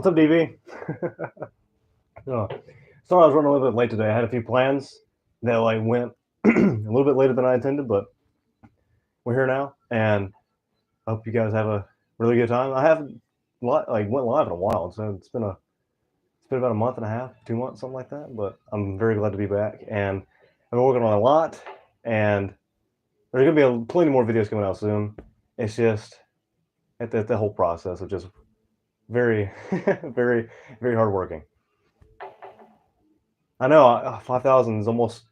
What's up, DB? Oh, sorry I was running a little bit late today. I had a few plans that like went a little bit later than I intended, but we're here now, and I hope you guys have a really good time. I haven't went live in a while, so it's been about a month and a half, 2 months, something like that. But I'm very glad to be back, and I've been working on a lot, and there's gonna be plenty more videos coming out soon. It's just the whole process of just very, very, very hardworking. I know 5,000 is almost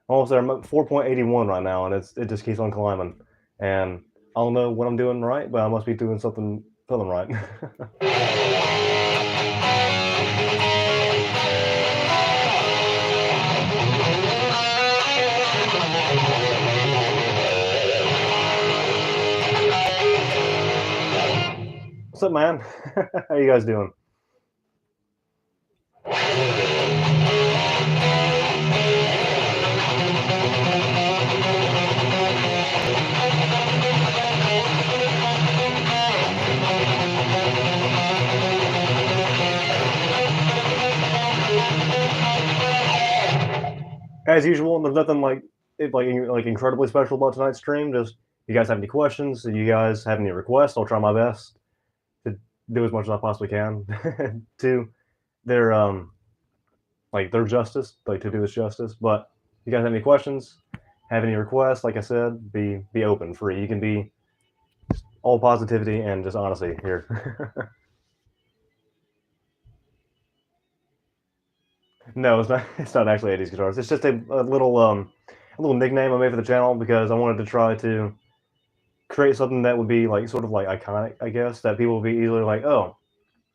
there. I'm at 4.81 right now, and it just keeps on climbing. And I don't know what I'm doing right, but I must be doing something right. What's up, man? How you guys doing? As usual, there's nothing like incredibly special about tonight's stream. Just if you guys have any questions, if you guys have any requests, I'll try my best to do as much as I possibly can to their their justice, to do this justice. But if you guys have any questions, have any requests, like I said, be open, free. You can be all positivity and just honesty here. No, it's not. It's not actually 80s guitars. It's just a little nickname I made for the channel because I wanted to try to create something that would be sort of iconic, I guess, that people would be easily like, oh,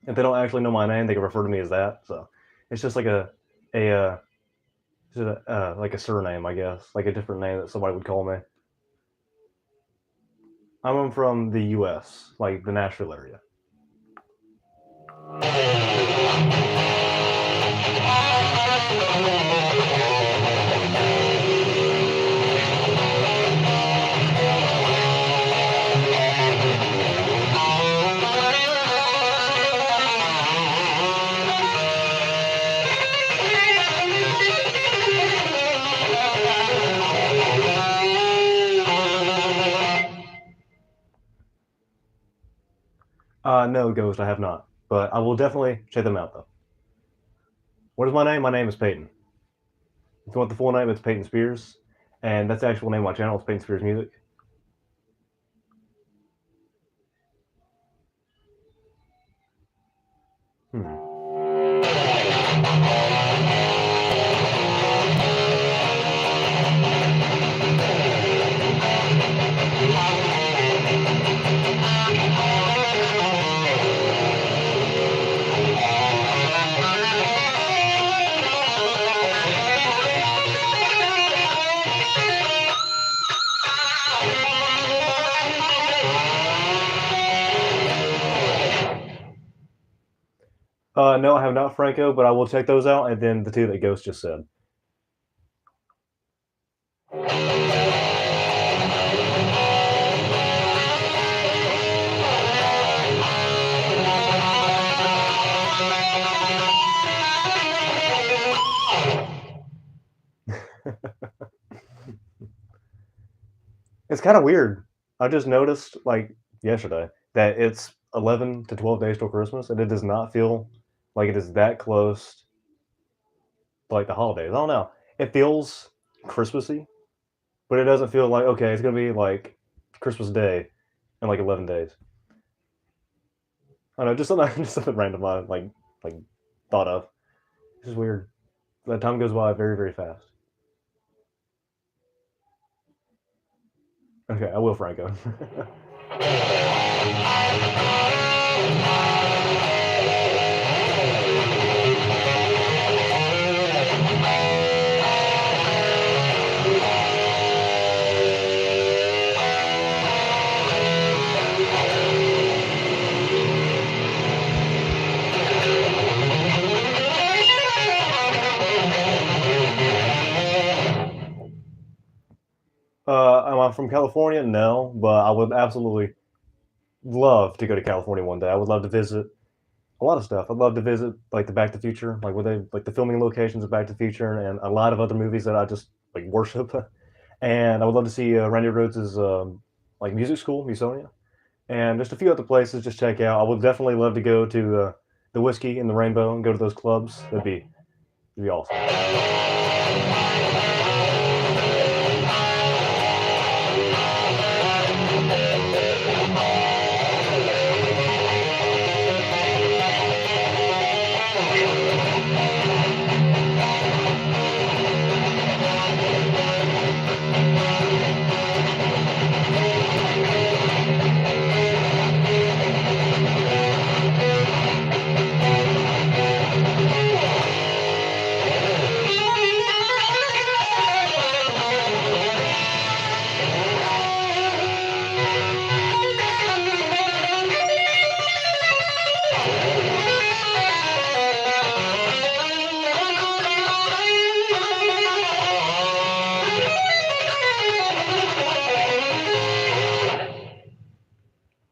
if they don't actually know my name, they can refer to me as that. So it's just like a surname, I guess, like a different name that somebody would call me. I'm from the U.S., like the Nashville area. No, Ghost, I have not. But I will definitely check them out, though. What is my name? My name is Peyton. If you want the full name, it's Peyton Spears. And that's the actual name of my channel. It's Peyton Spears Music. No, I have not, Franco, but I will check those out, and then the two that Ghost just said. It's kind of weird. I just noticed, yesterday, that it's 11 to 12 days till Christmas, and it does not feel like it is that close to, the holidays. I don't know. It feels Christmassy, but it doesn't feel like, okay, it's going to be, Christmas Day in, 11 days. I don't know, just something random I, thought of. It's just weird. The time goes by very, very fast. Okay, I will, Franco. Am I from California? No, but I would absolutely love to go to California one day. I would love to visit a lot of stuff. I'd love to visit like the Back to the Future, like where they like the filming locations of Back to the Future, and a lot of other movies that I just like worship. And I would love to see Randy Rhoads' like music school, Musonia, and just a few other places just check out. I would definitely love to go to the Whiskey and the Rainbow and go to those clubs. That'd be awesome.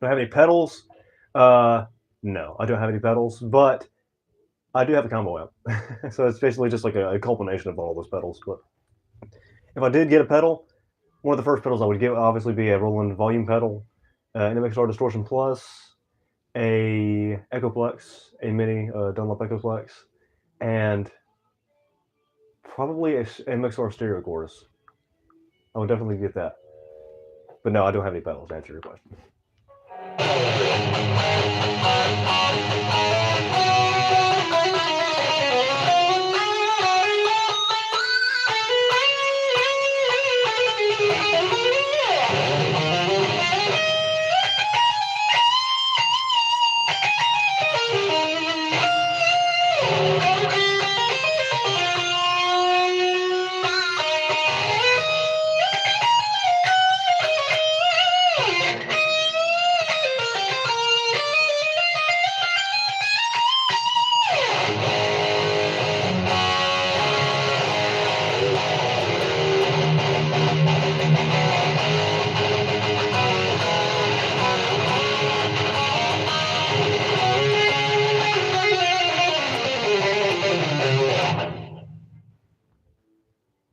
Do I have any pedals? No, I don't have any pedals, but I do have a combo amp. So it's basically just like a culmination of all those pedals. But if I did get a pedal, one of the first pedals I would get would obviously be a Roland volume pedal, an MXR Distortion Plus, a Echoplex, a mini Dunlop Echoplex, and probably a MXR Stereo Chorus. I would definitely get that. But no, I don't have any pedals to answer your question.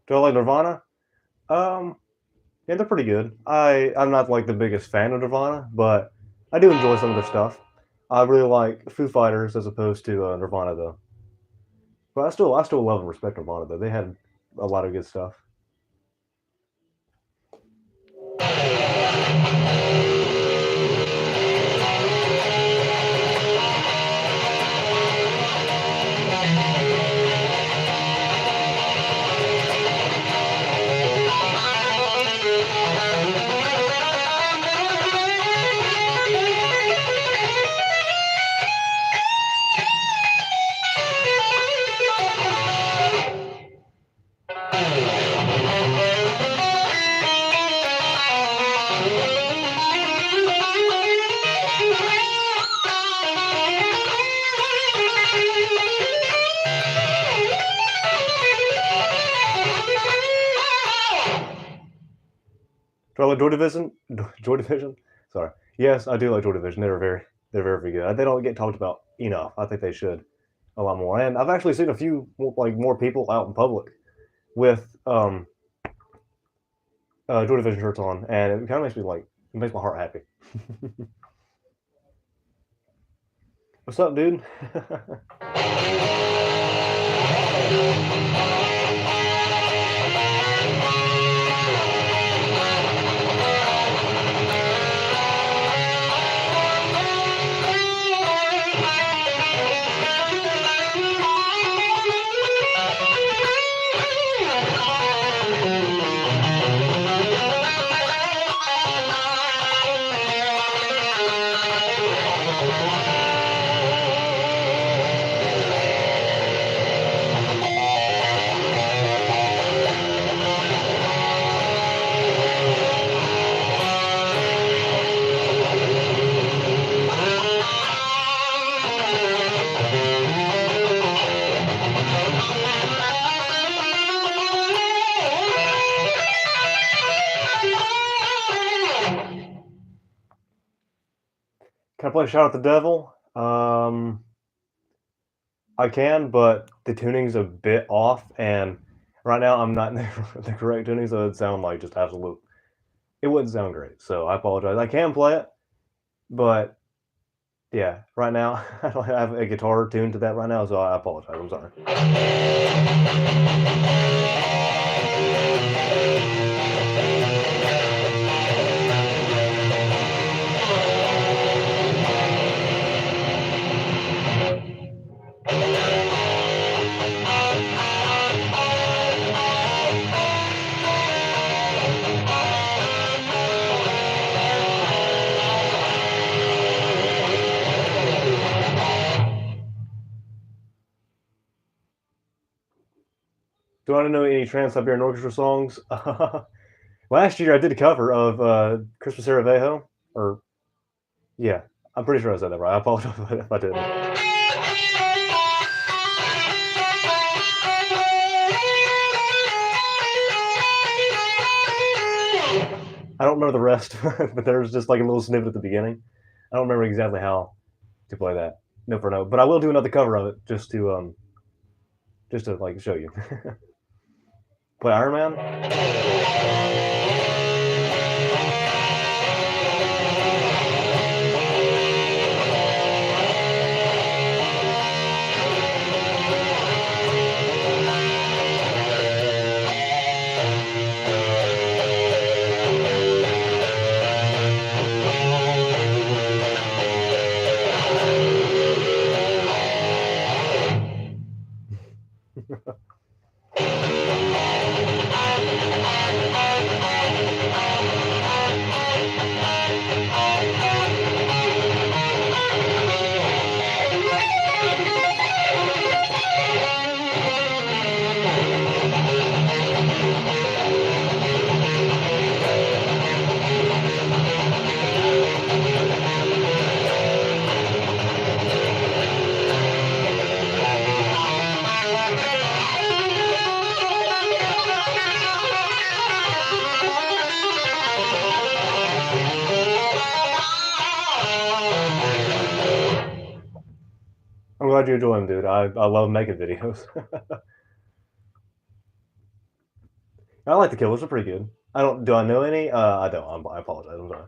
Do I like Nirvana? Um, yeah, they're pretty good. I'm not like the biggest fan of Nirvana, but I do enjoy some of their stuff. I really like Foo Fighters as opposed to Nirvana though. But I still love and respect Nirvana though. They had a lot of good stuff. Do I like Joy Division? Joy Division? Sorry. Yes, I do like Joy Division. They're very good. They don't get talked about enough. I think they should a lot more. And I've actually seen a few more people out in public with Joy Division shirts on, and it kind of makes my heart happy. What's up, dude? Can I play Shout at the Devil? I can, but the tuning's a bit off, and right now I'm not in the correct tuning, so it'd sound like just absolute. It wouldn't sound great, so I apologize. I can play it, but yeah, right now I don't have a guitar tuned to that right now, so I apologize. I'm sorry. Do you want to know any Trans-Siberian Orchestra songs? Last year I did a cover of Christmas Cervejo, or yeah, I'm pretty sure I said that right. I apologize if I didn't. I don't remember the rest, but there was just like a little snippet at the beginning. I don't remember exactly how to play that note for note, but I will do another cover of it just to like show you. Play Iron Man. I'm glad you enjoy them, dude. I love making videos. I like the killers; they're pretty good. I don't. Do I know any? I don't. I apologize. I'm sorry.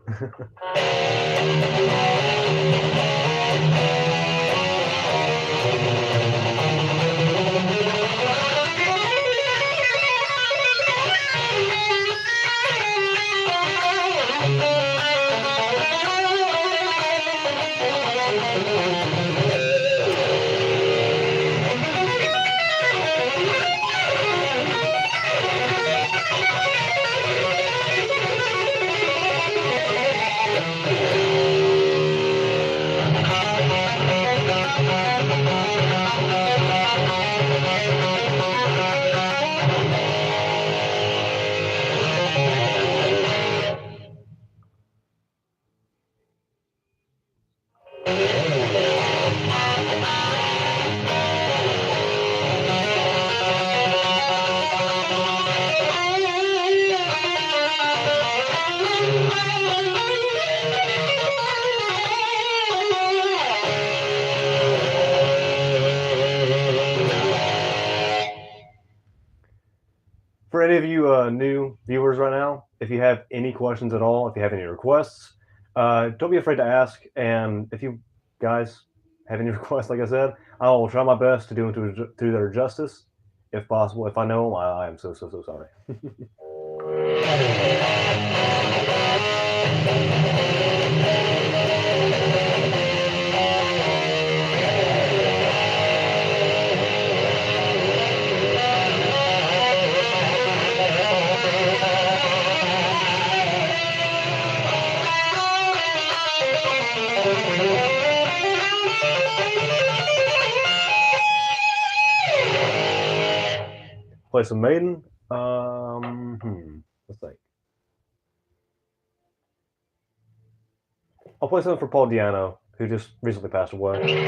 For any of you new viewers right now, if you have any questions at all, if you have any requests, don't be afraid to ask. And if you guys have any requests, like I said, I will try my best to do them to their justice, if possible. If I know them, I am so sorry. Play some Maiden. Let's think. I'll play something for Paul Diano, who just recently passed away.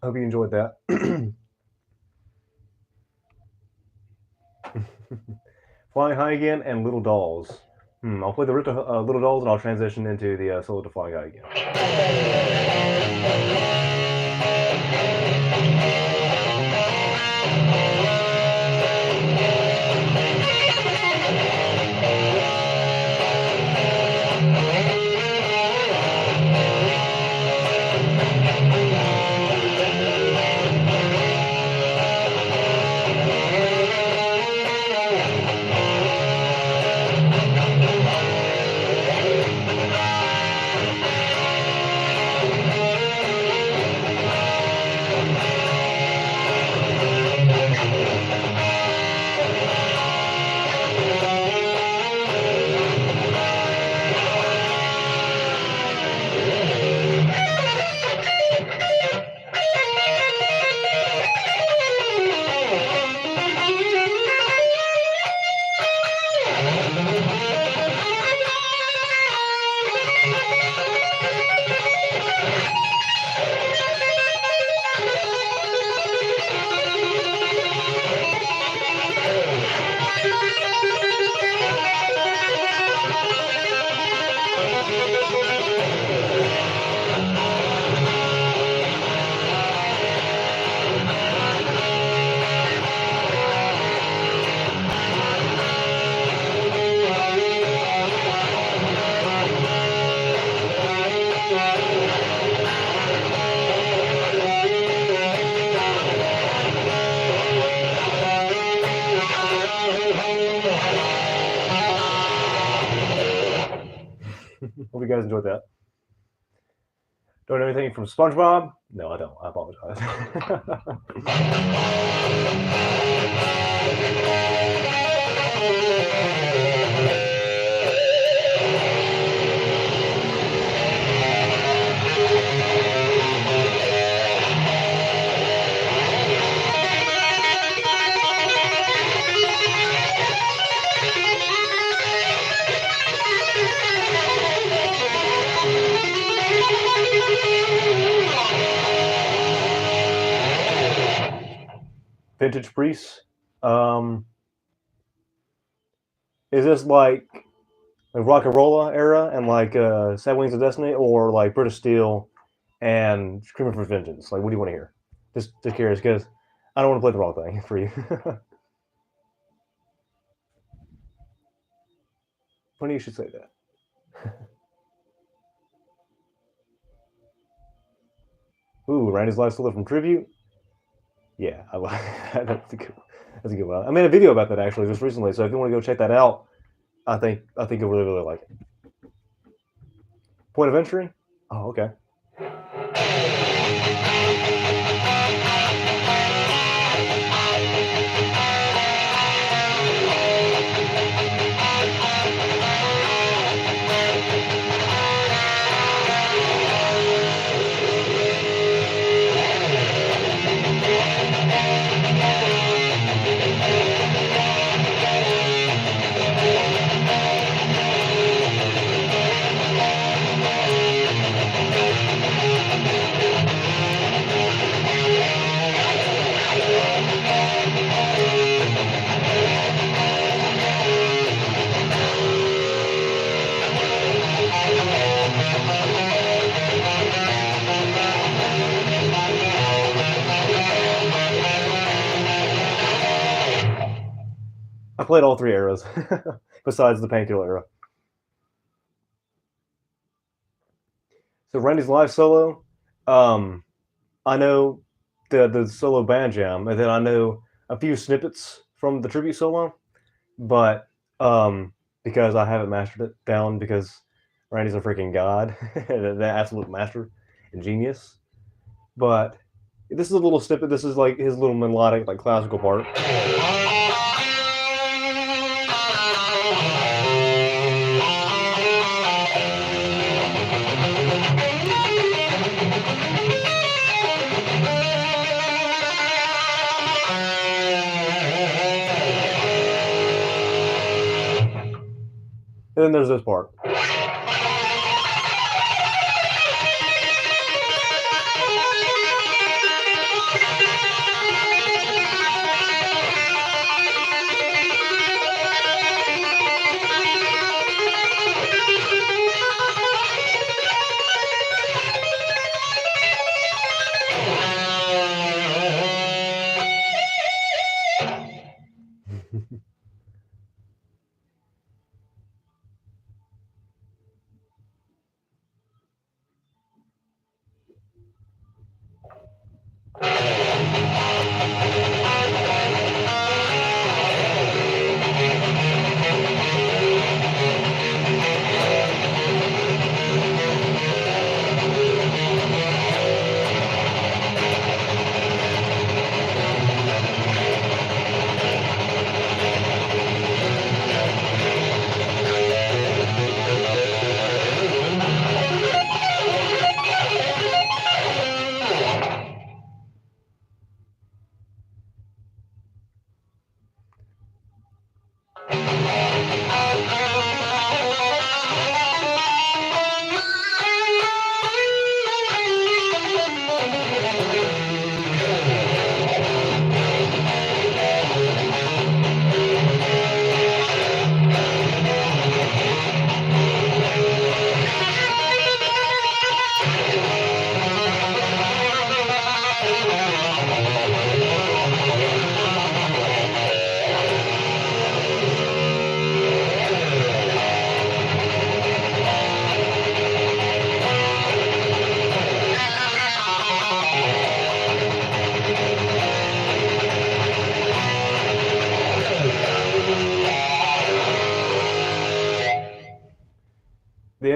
Hope you enjoyed that. Flying High again and Little Dolls. I'll play the Little Dolls and I'll transition into the solo to Flying High again. Hope you guys enjoyed that. Don't know anything from SpongeBob? No, I don't. I apologize. Vintage Priests. Is this like rock and roll era and like Sad Wings of Destiny, or like British Steel and Screaming for Vengeance? Like, what do you want to hear? Just curious, because I don't want to play the wrong thing for you. Funny you should say that. Ooh, Randy's Live Solo from Tribute. Yeah, I like that. That's a good one. I made a video about that actually just recently, so if you want to go check that out, I think you'll really like it. Point of entry? Oh, okay. I played all three eras, besides the Painkiller era. So Randy's Live Solo, I know the solo band jam, and then I know a few snippets from the tribute solo, but because I haven't mastered it down, because Randy's a freaking god, the absolute master and genius. But this is a little snippet. This is like his little melodic, like classical part. And then there's this part.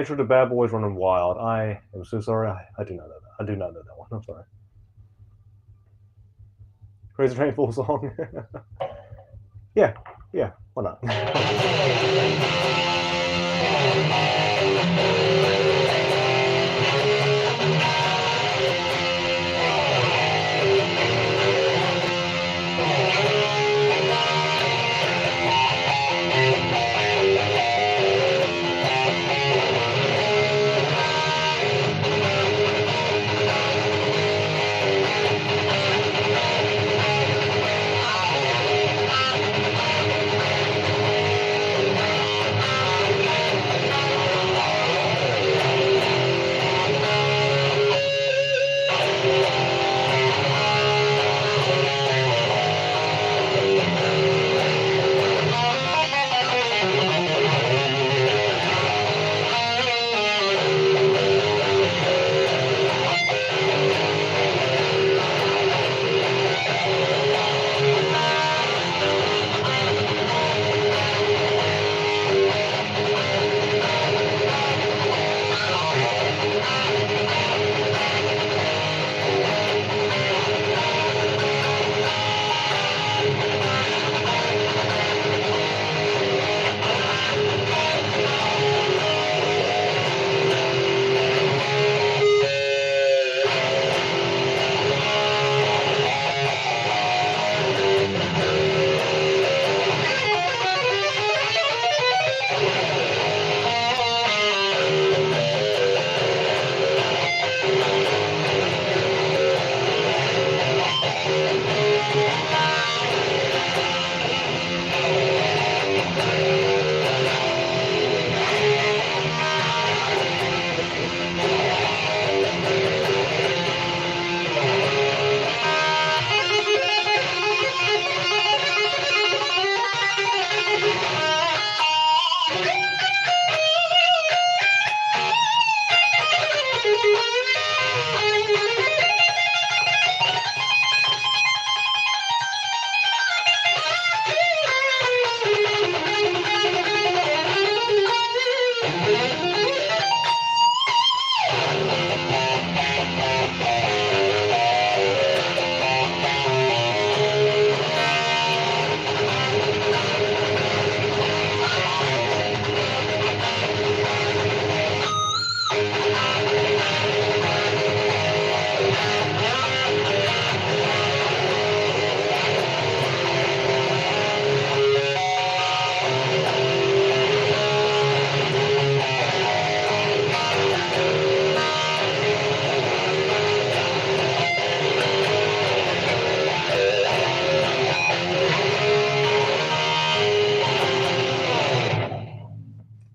intro to Bad Boys Running Wild. I am so sorry. I do not know that. I do not know that one. I'm sorry. Crazy Train full song. Yeah, why not?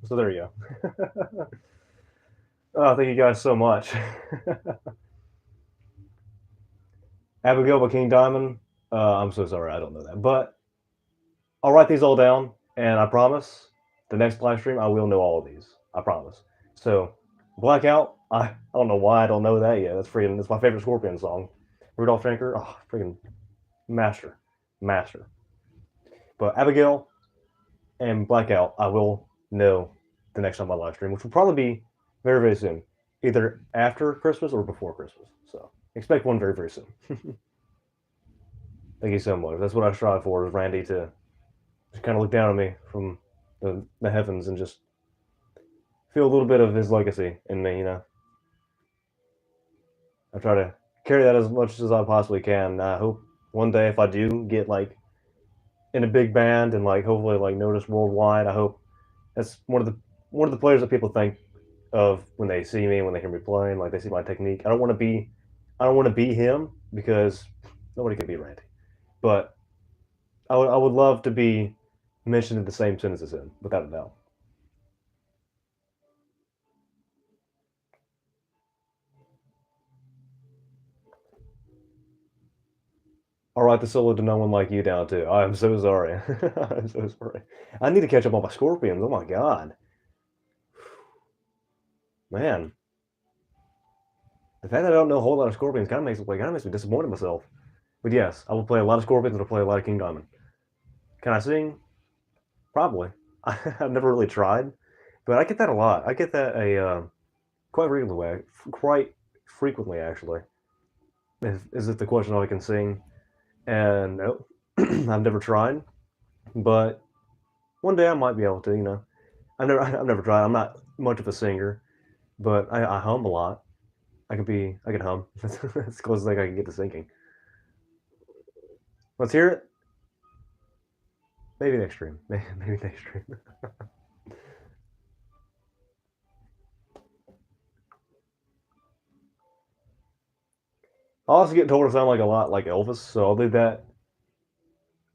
So there you go. Oh, thank you guys so much. Abigail by King Diamond. I'm so sorry, I don't know that. But I'll write these all down, and I promise the next live stream I will know all of these. I promise. So, Blackout, I don't know why I don't know that yet. That's my favorite Scorpion song. Rudolph Schenker, oh, freaking master. But Abigail and Blackout, I will know the next time I live stream, which will probably be very, very soon. Either after Christmas or before Christmas. So expect one very, very soon. Thank you so much. That's what I strive for, is Randy to just kind of look down on me from the heavens and just feel a little bit of his legacy in me, you know. I try to carry that as much as I possibly can. I hope one day if I do get like in a big band and like hopefully like noticed worldwide, I hope that's one of the players that people think of when they see me, when they hear me playing, like they see my technique. I don't want to be him, because nobody can be Randy. But I would love to be mentioned in the same sentence as him, without a doubt. I'll write the solo to No One Like You down too. I'm so sorry. I'm so sorry. I need to catch up on my Scorpions. Oh my god. Man. The fact that I don't know a whole lot of Scorpions kind of makes me disappointed in myself. But yes, I will play a lot of Scorpions and I'll play a lot of King Diamond. Can I sing? Probably. I've never really tried. But I get that a lot. I get that quite frequently actually. Is it the question if I can sing? And no, I've never tried, but one day I might be able to. You know, I've never tried. I'm not much of a singer, but I hum a lot. I can hum. That's as close as I can get to singing. Let's hear it. Maybe next stream. Maybe next stream. I also get told to sound like a lot like Elvis, so I'll leave that.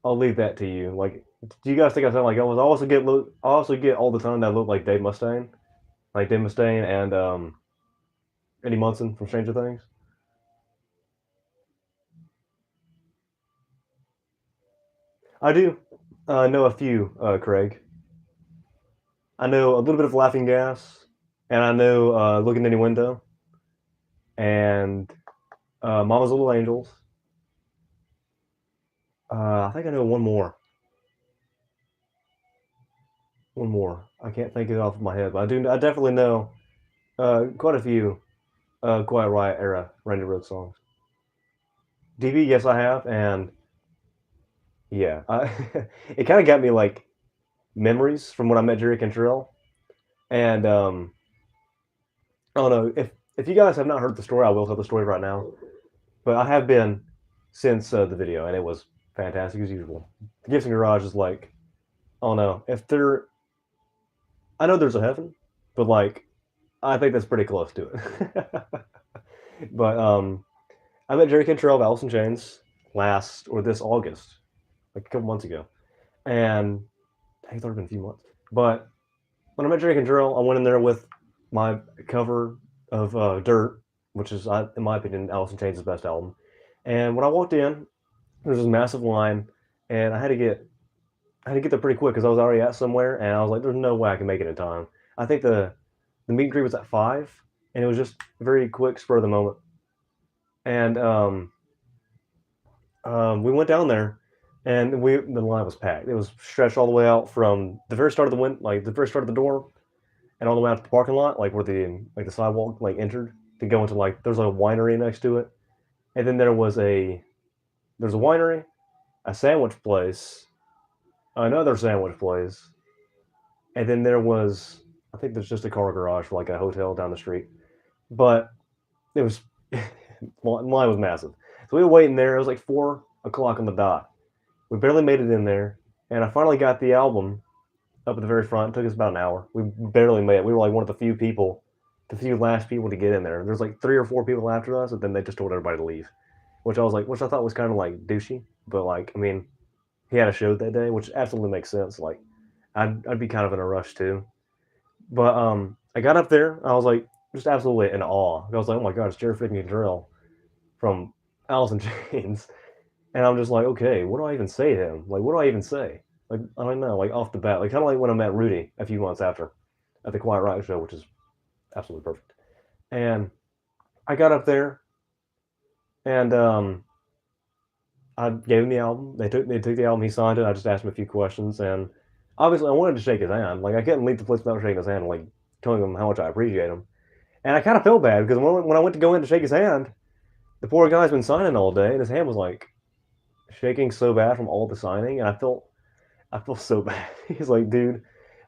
I'll leave that to you. Like, do you guys think I sound like Elvis? I also get all the time that I look like Dave Mustaine, and Eddie Munson from Stranger Things. I do know a few, Craig. I know a little bit of Laughing Gas, and I know Looking Any Window, and Mama's Little Angels. I think I know one more. One more. I can't think of it off of my head, but I do. I definitely know quite a few Quiet Riot era Randy Rhoads songs. DB, yes, I have, and yeah, it kind of got me like memories from when I met Jerry Cantrell, and I don't know if you guys have not heard the story. I will tell the story right now, but I have been since the video, and it was fantastic as usual. The Gibson Garage is like, I don't know if there. I know there's a heaven, but like I think that's pretty close to it. But I met Jerry Cantrell of Alice in Chains this August, like a couple months ago, and I think it's already been a few months. But when I met Jerry Cantrell, I went in there with my cover of Dirt, which is, in my opinion, Alice in Chains' best album. And when I walked in, there was this massive line, and I had to get there pretty quick because I was already at somewhere, and I was like, "There's no way I can make it in time." I think the meet and greet was at 5, and it was just very quick, spur of the moment. And we went down there, and the line was packed. It was stretched all the way out from the very start of the very start of the door, and all the way out to the parking lot, like where the sidewalk like entered to go into like there's like a winery next to it, and then there's a winery, a sandwich place, another sandwich place, and then there was I think there's just a car garage for like a hotel down the street, but it was line was massive. So we were waiting there. It was like 4 o'clock on the dot. We barely made it in there, and I finally got the album up at the very front. It took us about an hour. We barely made it. We were like one of the few last people to get in there. There's like 3 or 4 people after us, and then they just told everybody to leave, which I thought was kind of like douchey. But like, I mean, he had a show that day, which absolutely makes sense. Like, I'd be kind of in a rush too. But I got up there. I was like just absolutely in awe. I was like, oh my god, it's Jared freaking Drill from Alice in Chains. And I'm just like, okay, what do I even say to him? Like, what do I even say? Like, I don't know, like off the bat, like kind of like when I met Rudy a few months after at the Quiet Riot show, which is absolutely perfect. And I got up there, and I gave him the album. They took the album. He signed it. I just asked him a few questions, and obviously I wanted to shake his hand. Like I couldn't leave the place without shaking his hand, and, like telling him how much I appreciate him. And I kind of felt bad because when I went to go in to shake his hand, the poor guy's been signing all day, and his hand was like shaking so bad from all the signing, and I feel so bad. He's like, dude,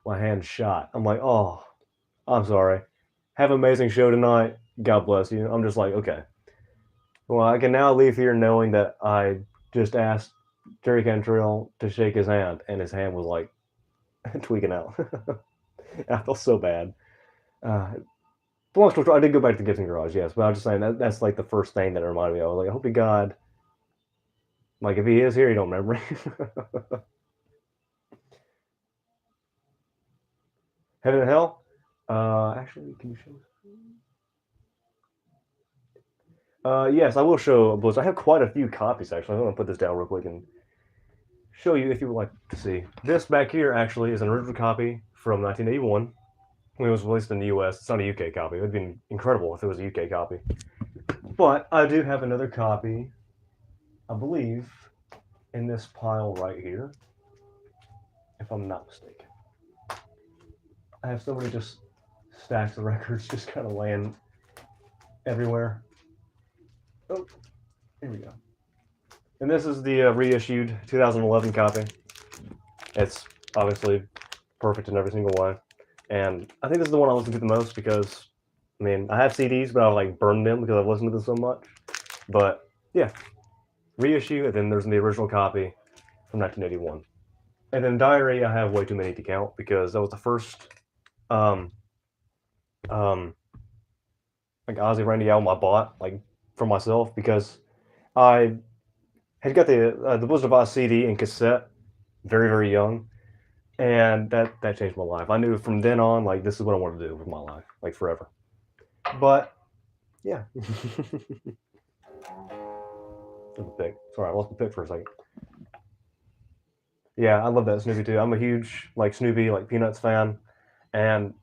my hand's shot. I'm like, oh, I'm sorry. Have an amazing show tonight. God bless you. I'm just like, okay. Well, I can now leave here knowing that I just asked Jerry Cantrell to shake his hand, and his hand was like tweaking out. I felt so bad. Uh, long story short, I did go back to the Gibson Garage, yes, but I was just saying that's like the first thing that reminded me. I was like, I hope to God, like if he is here, he don't remember me. Heaven and Hell. Actually, can you show? Yes, I will show a Blitz. I have quite a few copies actually. I'm gonna put this down real quick and show you if you would like to see. This back here actually is an original copy from 1981 when it was released in the U.S. It's not a UK copy. It would have been incredible if it was a UK copy. But I do have another copy, I believe, in this pile right here, if I'm not mistaken. I have so many just stacks of records just kind of laying everywhere. Oh, here we go. And this is the reissued 2011 copy. It's obviously perfect in every single way. And I think this is the one I listen to the most because, I mean, I have CDs, but I like burn them because I've listened to them so much. But yeah, reissue, and then there's the original copy from 1981. And then Diary, I have way too many to count because that was the first um, like Ozzy Randy album I bought like for myself because I had got the Wizard of Oz CD and cassette very very young, and that changed my life. I knew from then on like this is what I wanted to do with my life, like forever. But yeah, pick. Sorry, I lost my pick for a second. Yeah, I love that Snoopy too. I'm a huge like Snoopy like Peanuts fan, and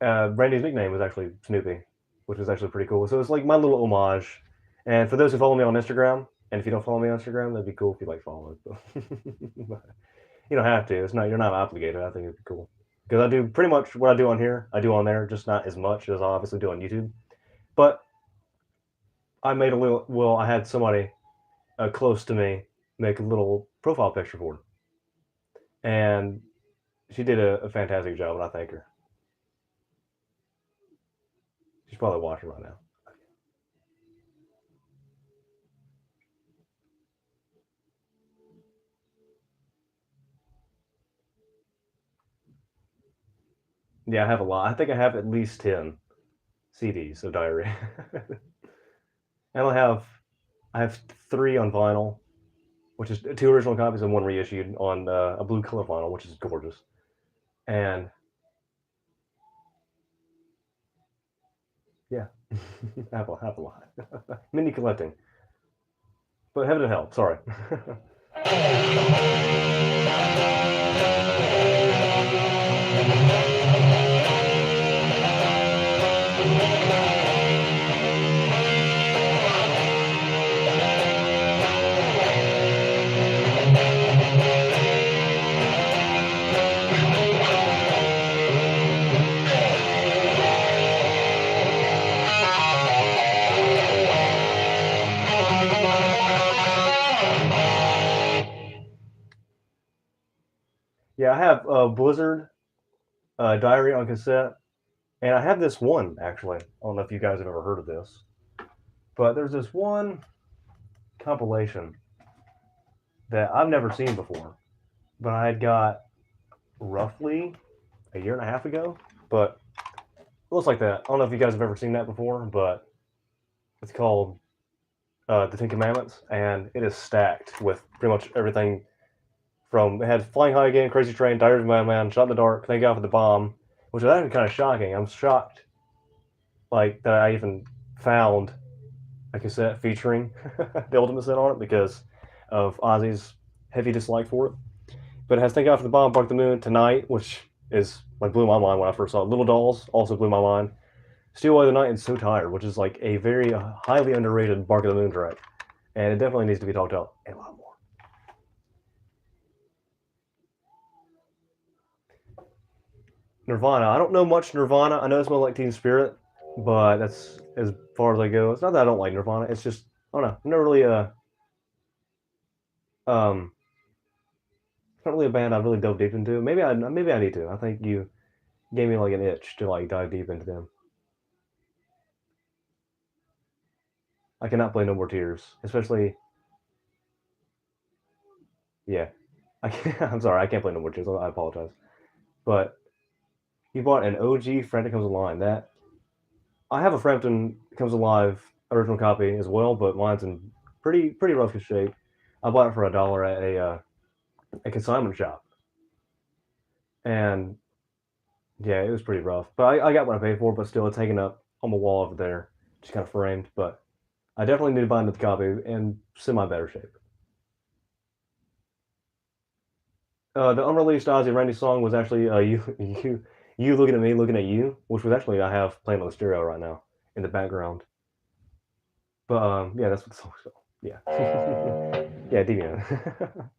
Randy's nickname was actually Snoopy, which is actually pretty cool. So it's like my little homage. And for those who follow me on Instagram, and if you don't follow me on Instagram, that'd be cool if you like follow it. But you don't have to. It's not you're not obligated. I think it'd be cool because I do pretty much what I do on here. I do on there, just not as much as I obviously do on YouTube. But I made a little. Well, I had somebody close to me make a little profile picture for it, and she did a fantastic job, and I thank her. She's probably watching right now. Yeah, I have a lot. I think I have at least 10 CDs of Diary. And I have three on vinyl, which is two original copies and one reissued on a blue color vinyl, which is gorgeous. And yeah, I have a lot. Mini collecting. But heaven and hell, sorry. Yeah, I have Blizzard Diary on cassette, and I have this one actually. I don't know if you guys have ever heard of this, but there's this one compilation that I've never seen before, but I had got roughly a year and a half ago. But it looks like that. I don't know if you guys have ever seen that before, but it's called the Ten Commandments, and it is stacked with pretty much everything from it had Flying High Again, Crazy Train, Diary of a Madman, Shot in the Dark, Thank God for the Bomb, which was actually kind of shocking. I'm shocked, like that I even found a cassette featuring the Ultimate Set on it because of Ozzy's heavy dislike for it. But it has Thank God for the Bomb, Bark the Moon, Tonight, which is like blew my mind when I first saw it. Little Dolls also blew my mind. Steal Away the Night and So Tired, which is like a very highly underrated Bark of the Moon track, and it definitely needs to be talked about a lot more. Nirvana. I don't know much Nirvana. I know it's more like Teen Spirit, but that's as far as I go. It's not that I don't like Nirvana. It's just I don't know. I'm not really um it's not really a band I've really dove deep into. Maybe I need to. I think you gave me like an itch to like dive deep into them. I cannot play No More Tears, especially yeah. I'm sorry, I can't play No More Tears. I apologize. But you bought an OG Frantic Comes Alive. That I have a Frampton Comes Alive original copy as well, but mine's in pretty rough shape. I bought it for $1 at a consignment shop, and yeah, it was pretty rough. But I got what I paid for, but still, it's hanging up on the wall over there, just kind of framed. But I definitely need to buy another copy in semi better shape. The unreleased Ozzy Randy song was actually you looking at me, looking at you, which was actually I have playing on the stereo right now in the background. But yeah, that's what the song's called. Yeah, yeah, Deviant.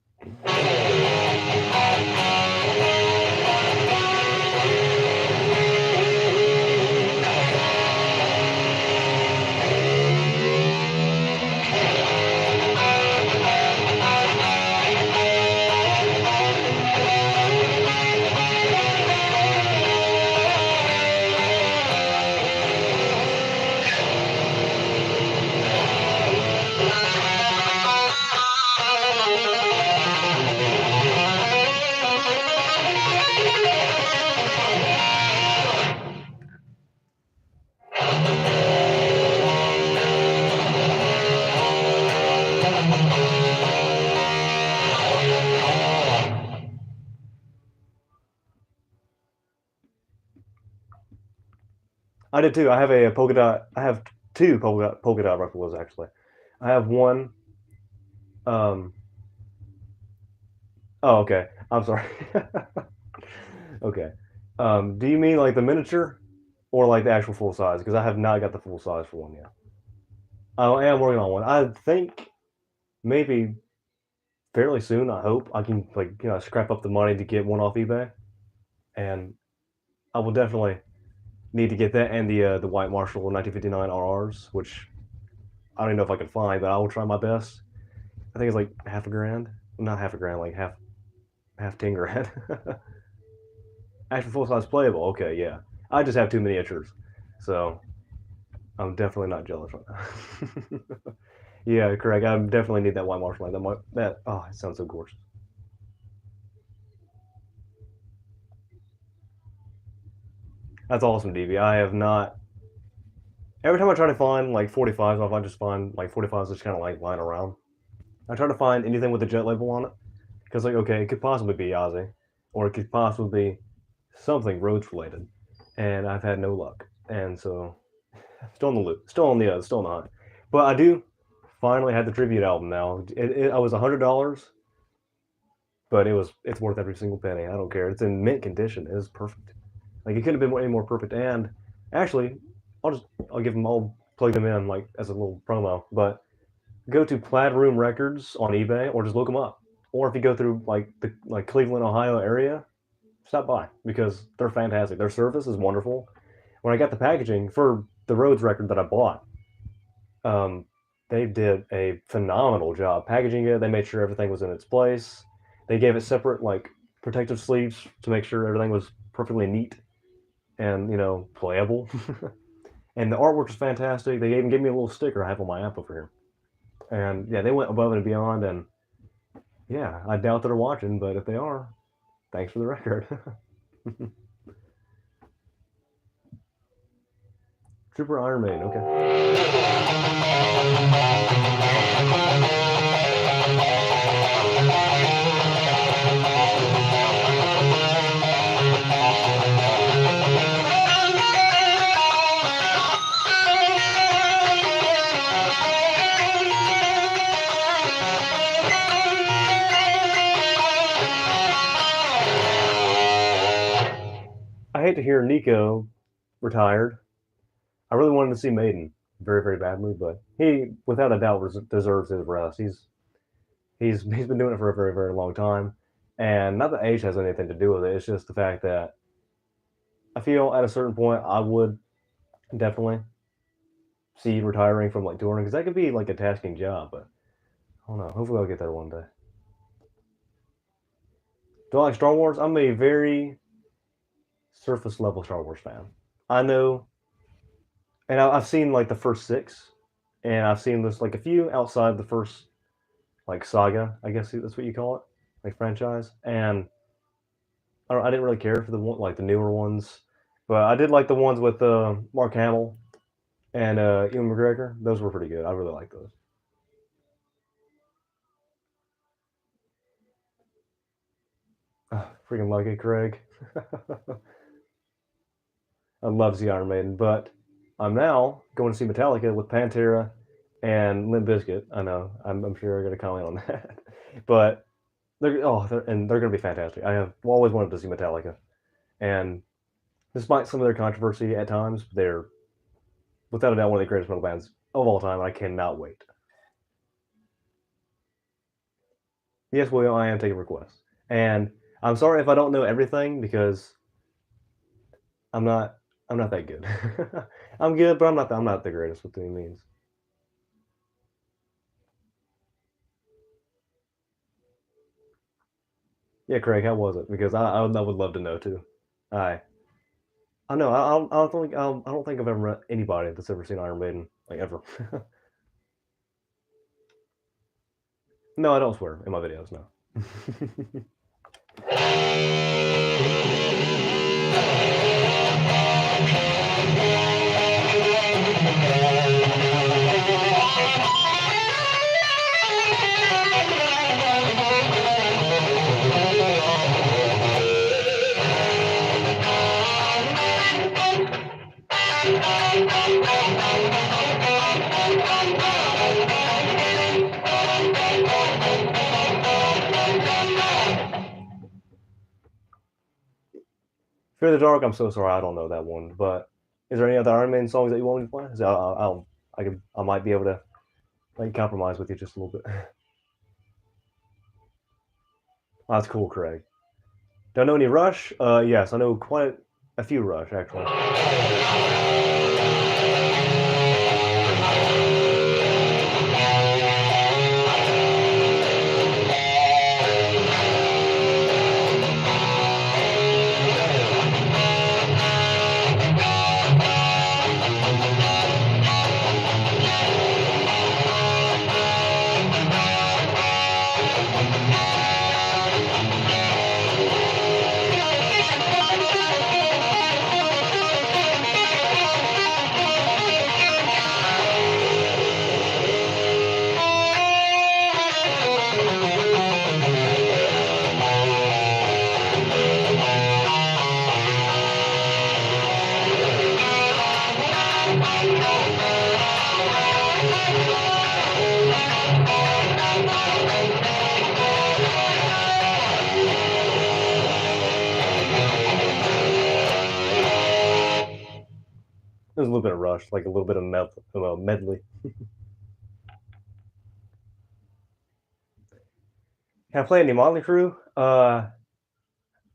I did too. I have a polka dot. I have two polka dot replicas actually. I have one. Um. Oh, okay. I'm sorry. Okay. Do you mean like the miniature, or like the actual full size? Because I have not got the full size for one yet. I am working on one. I think maybe fairly soon. I hope I can like scrap up the money to get one off eBay, and I will definitely need to get that and the White Marshall 1959 RRs, which I don't even know if I can find, but I will try my best. I think it's like half a grand, not half a grand, like half 10 grand. Actual full size playable. Okay, yeah. I just have two miniatures, so I'm definitely not jealous right now. Yeah, correct. I definitely need that White Marshall. Like that. Oh, it sounds so gorgeous. That's awesome, DB. I have not. Every time I try to find like 45s, I just find like 45s just kind of like lying around. I try to find anything with a jet label on it because like okay, it could possibly be Ozzy, or it could possibly be something Rhoads related, and I've had no luck. And so still in the loop, still on the hunt. But I do finally had the tribute album now. I was $100, but it's worth every single penny. I don't care. It's in mint condition. It is perfect. Like it couldn't have been any more perfect. And actually, I'll plug them in like as a little promo. But go to Plaid Room Records on eBay or just look them up. Or if you go through like the Cleveland, Ohio area, stop by because they're fantastic. Their service is wonderful. When I got the packaging for the Rhoads record that I bought, um, they did a phenomenal job packaging it. They made sure everything was in its place. They gave it separate like protective sleeves to make sure everything was perfectly neat and playable. And the artwork was fantastic. They even gave me a little sticker I have on my app over here. And yeah, they went above and beyond. And yeah, I doubt they're watching, but if they are, thanks for the record. Trooper Iron Maiden, okay. I hate to hear Nico retired. I really wanted to see Maiden very, very badly, but he, without a doubt, deserves his rest. He's been doing it for a very, very long time, and not that age has anything to do with it. It's just the fact that I feel at a certain point I would definitely see retiring from like touring because that could be like a tasking job. But I don't know. Hopefully, I'll get there one day. Do I like Star Wars? I'm a very surface level Star Wars fan. I know, and I've seen like the first six, and I've seen this like a few outside the first like saga, I guess that's what you call it, like franchise. And I didn't really care for the one like the newer ones, but I did like the ones with Mark Hamill and Ewan McGregor. Those were pretty good. I really like those. Oh, freaking like it, Craig. I love the Iron Maiden, but I'm now going to see Metallica with Pantera and Limp Bizkit. I know. I'm sure you're going to comment on that, but they're going to be fantastic. I have always wanted to see Metallica, and despite some of their controversy at times, they're without a doubt one of the greatest metal bands of all time. I cannot wait. Yes, William, I am taking requests, and I'm sorry if I don't know everything because I'm not I'm not that good. I'm good, but I'm not the greatest with any means. Yeah, Craig, how was it? Because I would love to know too. I I know I don't think I've ever met anybody that's ever seen Iron Maiden like ever. No, I don't swear in my videos. No. Fear the Dark, I'm so sorry, I don't know that one. But is there any other Iron Man songs that you want me to play? I might be able to like compromise with you just a little bit. That's cool, Craig. Do I know any Rush? Yes, I know quite a few Rush actually. There's a little bit of Rush, like a little bit of medley. Can I play any Motley Crue? As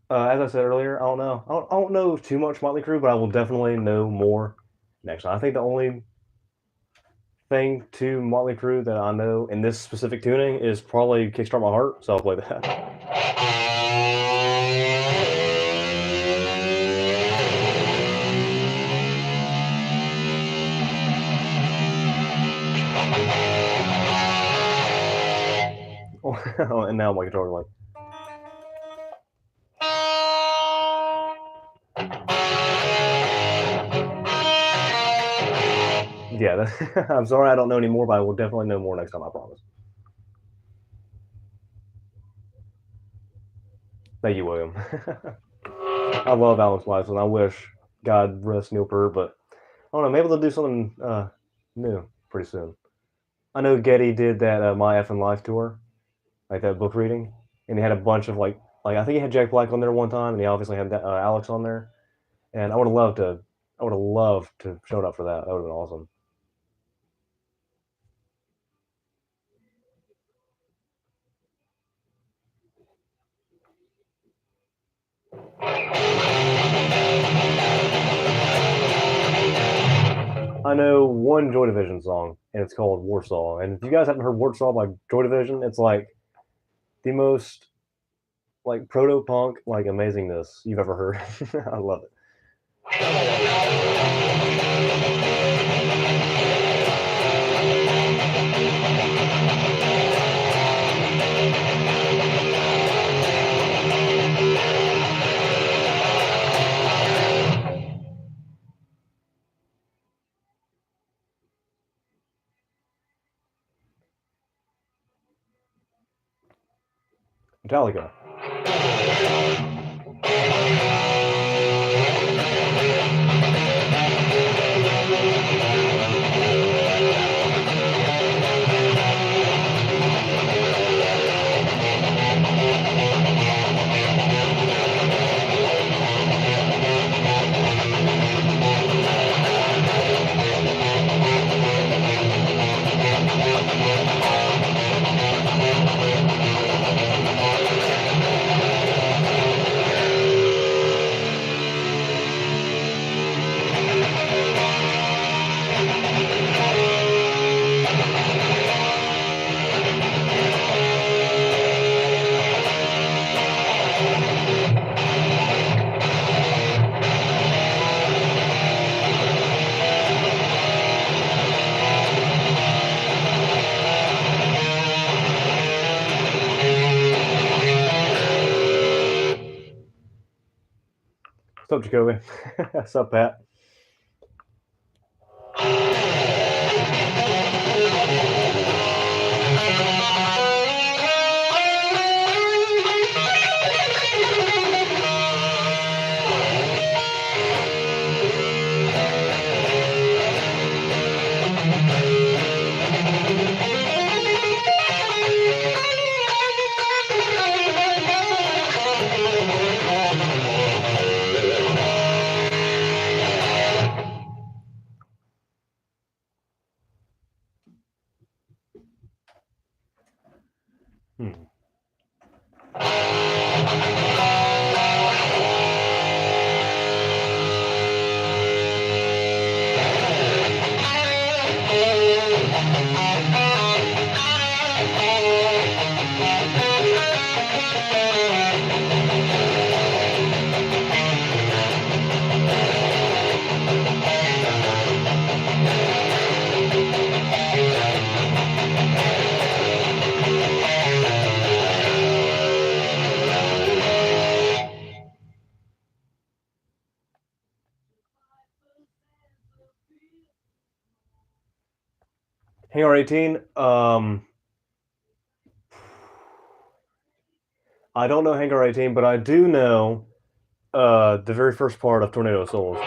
I said earlier, I don't know. I don't know too much Motley Crue, but I will definitely know more next time. I think the only thing to Motley Crue that I know in this specific tuning is probably Kickstart My Heart, so I'll play that. And now my guitar like. Yeah, I'm sorry I don't know any more, but I will definitely know more next time, I promise. Thank you, William. I love Alex Lifeson. I wish God rest Neil Peart, but I don't know, maybe they'll do something new pretty soon. I know Getty did that My F and Life tour, like that book reading, and he had a bunch of like I think he had Jack Black on there one time, and he obviously had Alex on there, and I would have loved to show up for that. That would have been awesome. I know one Joy Division song, and it's called Warsaw. And if you guys haven't heard Warsaw by Joy Division, it's like the most like proto punk like amazingness you've ever heard. I love it. Metallica. What's up, Jacoby? What's up, Pat? Hangar 18. I don't know Hangar 18, but I do know the very first part of Tornado Souls.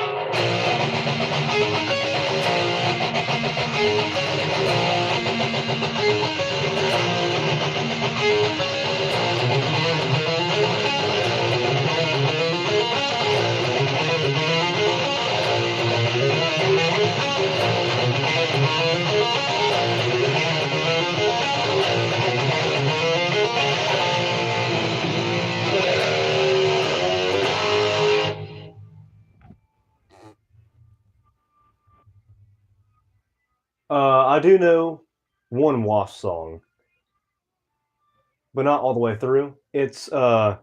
I do know one Wasp song, but not all the way through. It's the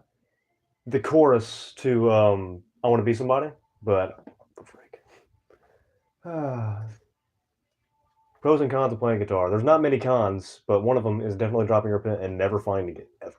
chorus to "I Want to Be Somebody," but the freak. Pros and cons of playing guitar. There's not many cons, but one of them is definitely dropping your pin and never finding it ever.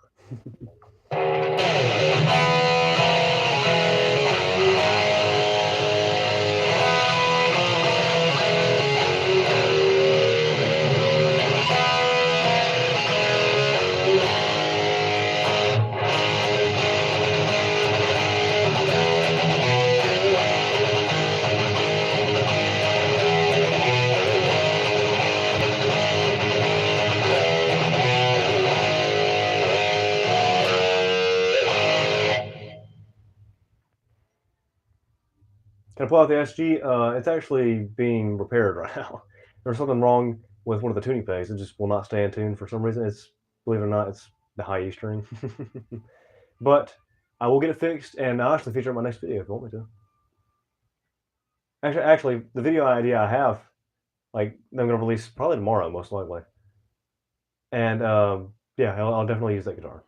Can I pull out the SG? It's actually being repaired right now. There's something wrong with one of the tuning pegs. It just will not stay in tune for some reason. It's, believe it or not, it's the high E string. But I will get it fixed, and I'll actually feature it in my next video if you want me to. Actually, the video idea I have, like, I'm going to release probably tomorrow, most likely. And yeah, I'll definitely use that guitar.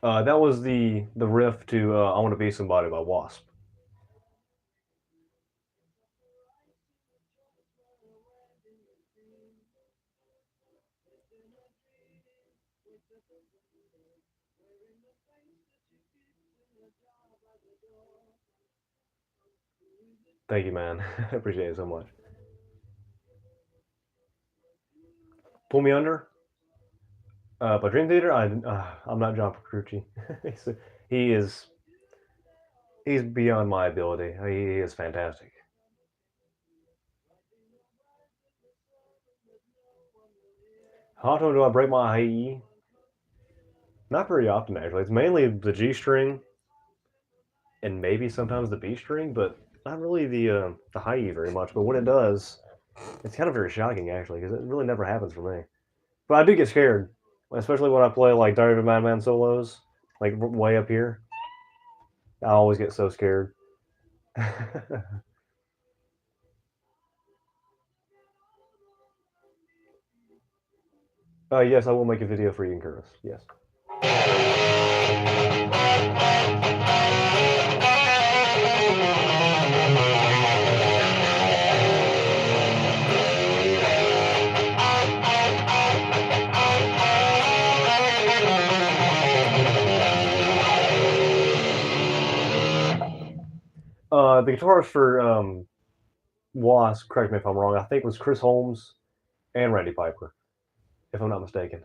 That was the riff to "I Want to Be Somebody" by Wasp. Thank you, man. I appreciate it so much. Pull Me Under by Dream Theater. I'm not John Petrucci. he's beyond my ability. He is fantastic. How often do I break my high E? Not very often, actually. It's mainly the G string and maybe sometimes the B string, but not really the high E very much. But when it does, it's kind of very shocking, actually, because it really never happens for me. But I do get scared, especially when I play like Diary of a Madman solos, like way up here. I always get so scared. Yes, I will make a video for you and Curtis. Yes. The guitarist for Wasp, correct me if I'm wrong, I think it was Chris Holmes and Randy Piper, if I'm not mistaken.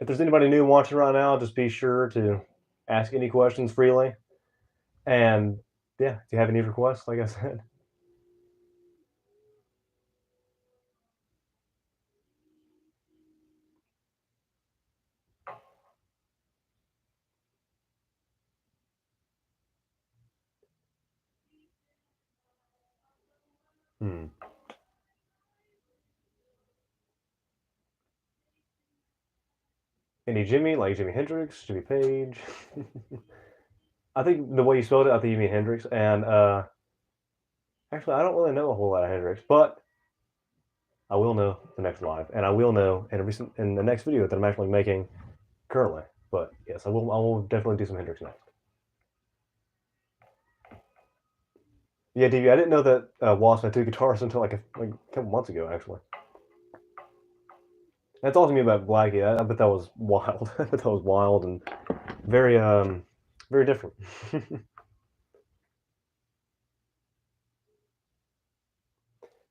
if there's anybody new watching right now, just be sure to ask any questions freely. And yeah, if you have any requests, like I said. Hmm. Any Jimmy, like Jimi Hendrix, Jimmy Page? I think the way you spelled it, I think you mean Hendrix. And actually, I don't really know a whole lot of Hendrix, but I will know the next live, and I will know in the next video that I'm actually making currently. But yes, I will. I will definitely do some Hendrix next. Yeah, DV, I didn't know that Wasp had two guitars until like a couple months ago, actually. That's all to me about Blackie. I bet that was wild. I bet that was wild and very, very different.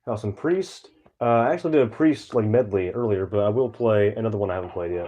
Now, some Priest. I actually did a Priest like medley earlier, but I will play another one I haven't played yet.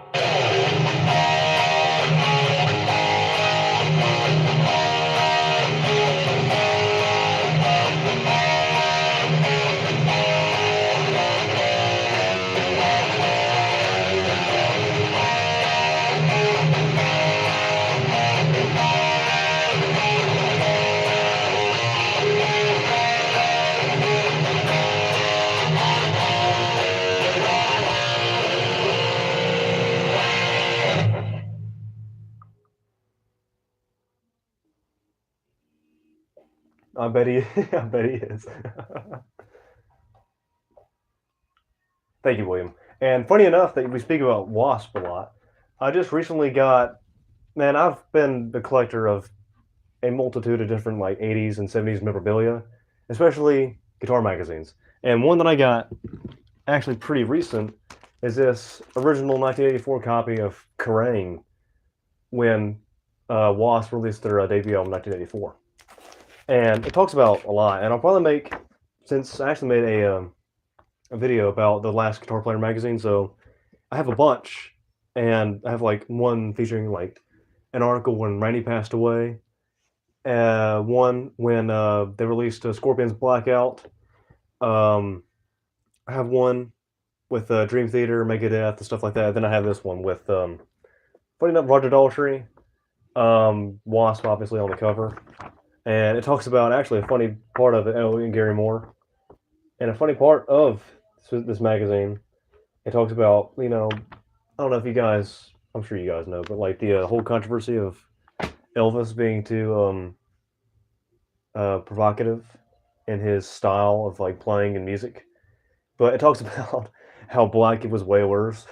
I bet he, I bet he is. Thank you, William. And funny enough that we speak about Wasp a lot. I just recently got, man, I've been the collector of a multitude of different like 80s and 70s memorabilia, especially guitar magazines. And one that I got actually pretty recent is this original 1984 copy of Kerrang when Wasp released their debut album in 1984. And it talks about a lot. And I'll probably make, since I actually made a video about the last Guitar Player magazine, so I have a bunch. And I have like one featuring like an article when Randy passed away, one when they released Scorpions Blackout. I have one with Dream Theater, Megadeth, and stuff like that. Then I have this one with, funny enough, Roger Daltrey, Wasp, obviously, on the cover. And it talks about actually a funny part of it, and Gary Moore. And a funny part of this magazine, it talks about, I don't know if you guys, I'm sure you guys know, but like the whole controversy of Elvis being too provocative in his style of like playing and music. But it talks about how Black it was way worse.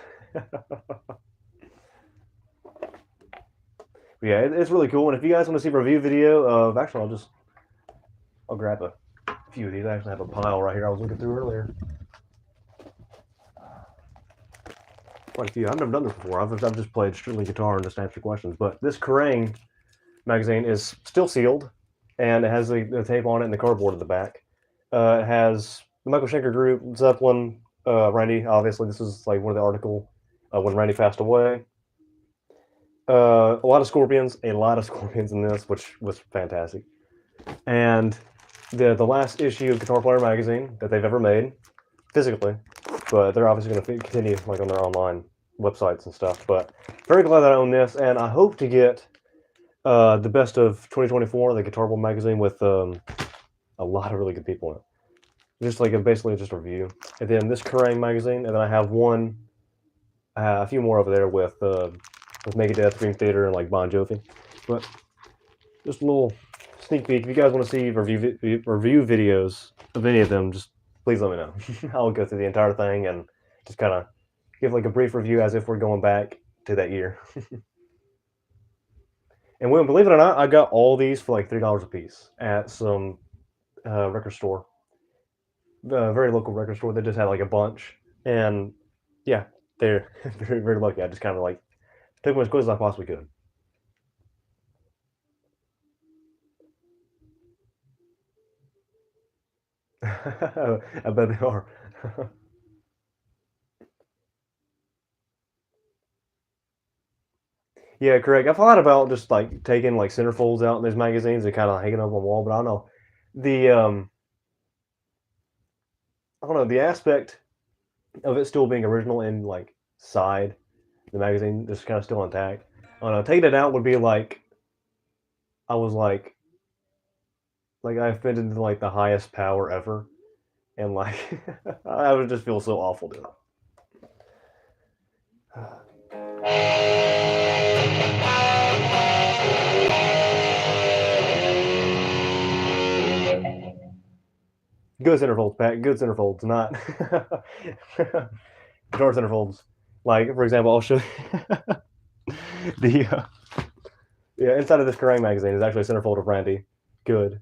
Yeah, it's really cool. And if you guys want to see a review video of, actually, I'll grab a few of these. I actually have a pile right here I was looking through earlier. Quite a few. I've never done this before. I've just played strictly guitar and just answered questions. But this Kerrang magazine is still sealed, and it has the tape on it and the cardboard at the back. It has the Michael Schenker group, Zeppelin, Randy. Obviously, this is like one of the article when Randy passed away. A lot of Scorpions in this, which was fantastic. And the last issue of Guitar Player magazine that they've ever made, physically, but they're obviously going to continue like on their online websites and stuff. But very glad that I own this, and I hope to get the best of 2024, the Guitar World magazine, with a lot of really good people in it. Just like basically just a review, and then this Kerrang magazine, and then I have one, a few more over there with Megadeth, Dream Theater, and like Bon Jovi. But just a little sneak peek. If you guys want to see review videos of any of them, just please let me know. I'll go through the entire thing and just kind of give like a brief review as if we're going back to that year. And when, believe it or not, I got all these for like $3 a piece at some record store, very local record store. They just had like a bunch, and yeah, they're very very lucky. I just kind of like took them as quick as I possibly could. I bet they are. Yeah, correct. I've thought about just like taking like centerfolds out in these magazines and kind of hanging up on the wall, but I don't know. The I don't know, the aspect of it still being original and like side the magazine just kind of still intact. I don't know. Taking it out would be like I was like I offended like the highest power ever, and like I would just feel so awful doing it. Good centerfolds, Pat. Good centerfolds, not guitar centerfolds. Like for example, I'll show the yeah inside of this Kerrang magazine is actually a centerfold of Randy. Good.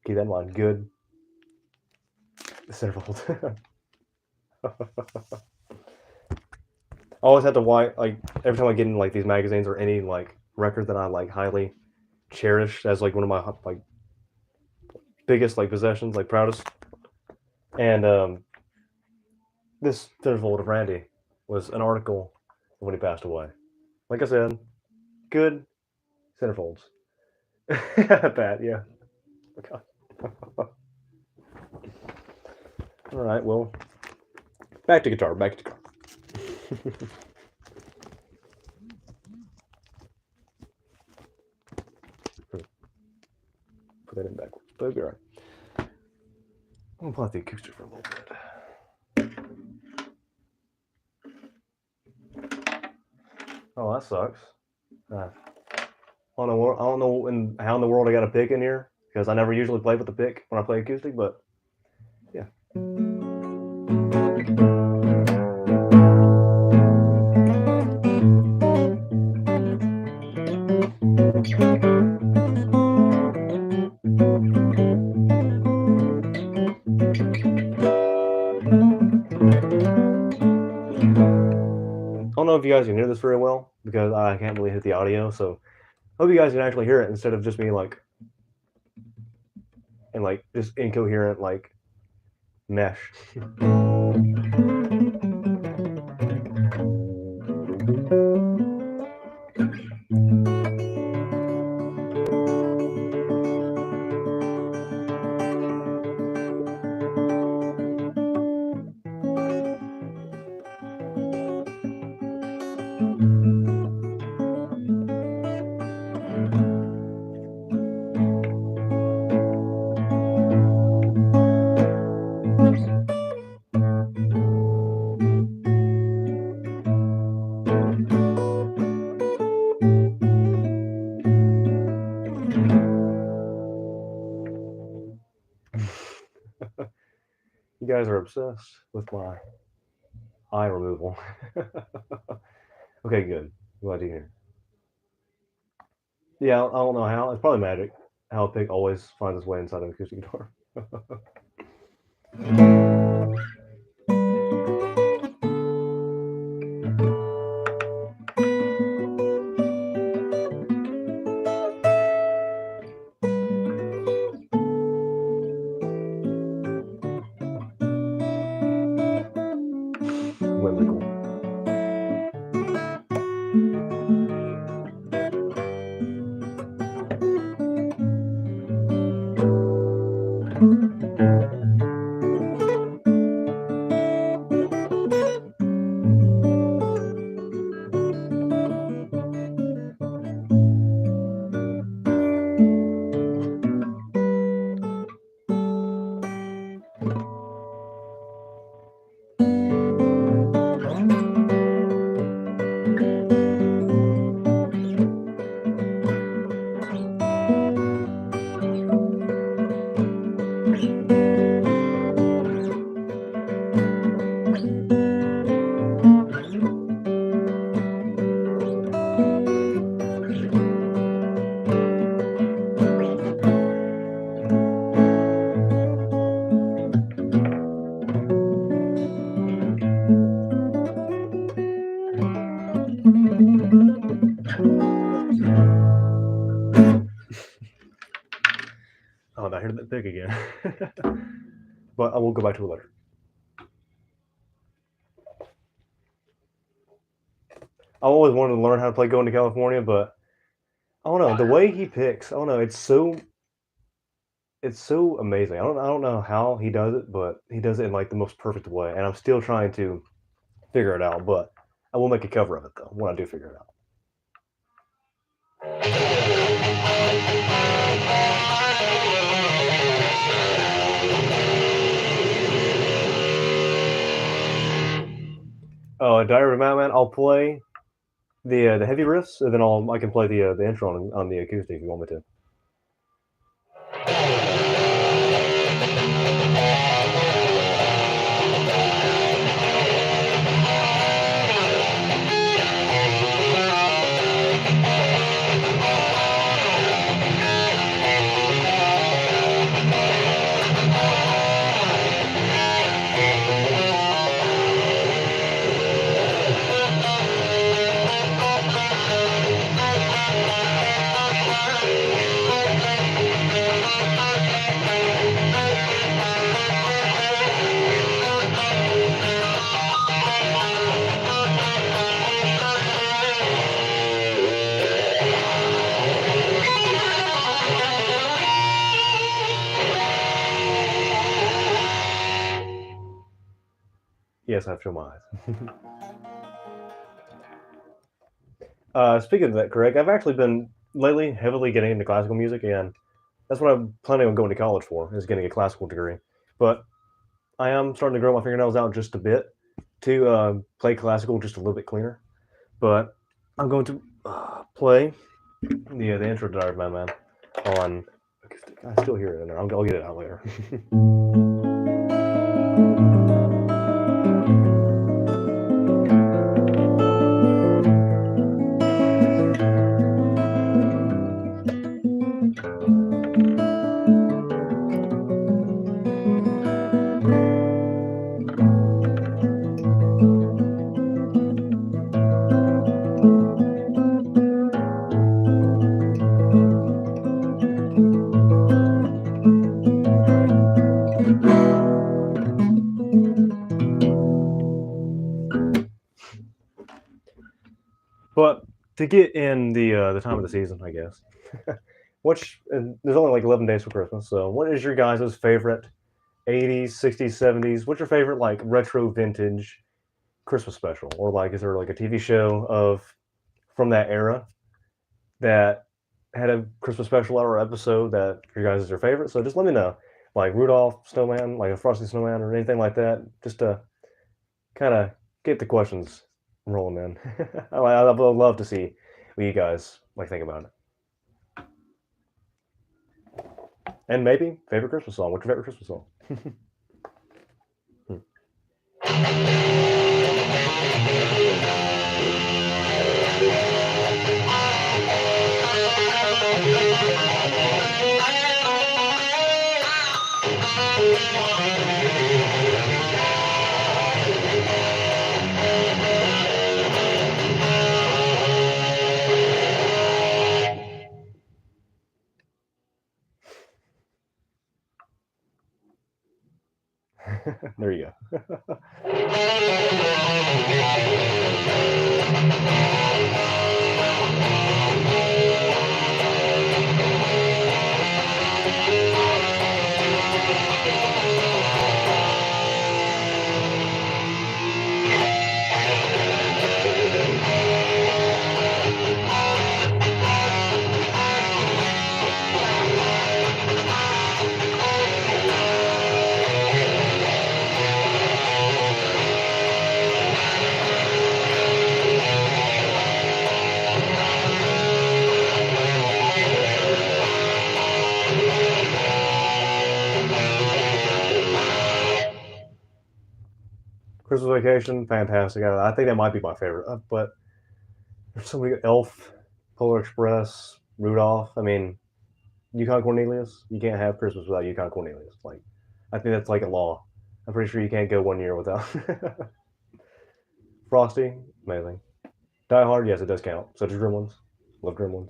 Keep that in mind. Good centerfold. I always have to watch like every time I get in like these magazines or any like record that I like highly cherish as like one of my like biggest like possessions, like proudest. And this centerfold of Randy was an article when he passed away. Like I said, good centerfolds. Bad, yeah. All right, well, back to guitar. Back to guitar. Put that in backwards, but it'll be all right. I'm gonna play the acoustic for a little bit. Oh, that sucks. I don't know. I don't know how in the world I got a pick in here because I never usually play with the pick when I play acoustic. But yeah. I don't know if you guys can hear this very well because I can't really hit the audio. So I hope you guys can actually hear it instead of just me like and like just incoherent like mesh. You guys are obsessed with my eye removal. Okay, good. Glad to hear. Yeah, I don't know how. It's probably magic. How a pick always finds its way inside an acoustic guitar. Whimsical. Oh, I heard that pick again. But I will go back to it later. I always wanted to learn how to play Going to California, but I don't know the way he picks. I don't know. It's so amazing. I don't know how he does it, but he does it in like the most perfect way. And I'm still trying to figure it out. But I will make a cover of it though when I do figure it out. Oh, Diary of a Madman. I'll play the heavy riffs, and then I can play the intro on the acoustic if you want me to. Yes, I have to show my eyes. Speaking of that, Craig, I've actually been lately heavily getting into classical music, and that's what I'm planning on going to college for, is getting a classical degree. But I am starting to grow my fingernails out just a bit to play classical just a little bit cleaner. But I'm going to play the intro to Diary of a Madman on acoustic. I still hear it in there. I'll get it out later. But to get in the time of the season, I guess. There's only like 11 days for Christmas. So, what is your guys' favorite 80s, 60s, 70s? What's your favorite like retro vintage Christmas special? Or like, is there like a TV show from that era that had a Christmas special or episode that your guys is your favorite? So just let me know, like Rudolph Snowman, like a Frosty Snowman, or anything like that, just to kind of get the questions rolling in. I'd love to see what you guys like think about it, and maybe favorite Christmas song. What's your favorite Christmas song? There you go. Christmas Vacation, fantastic. I think that might be my favorite. But there's so many Elf, Polar Express, Rudolph. I mean, Yukon Cornelius. You can't have Christmas without Yukon Cornelius. Like, I think that's like a law. I'm pretty sure you can't go 1 year without. Frosty, amazing. Die Hard, yes, it does count. So does Gremlins. Love Gremlins.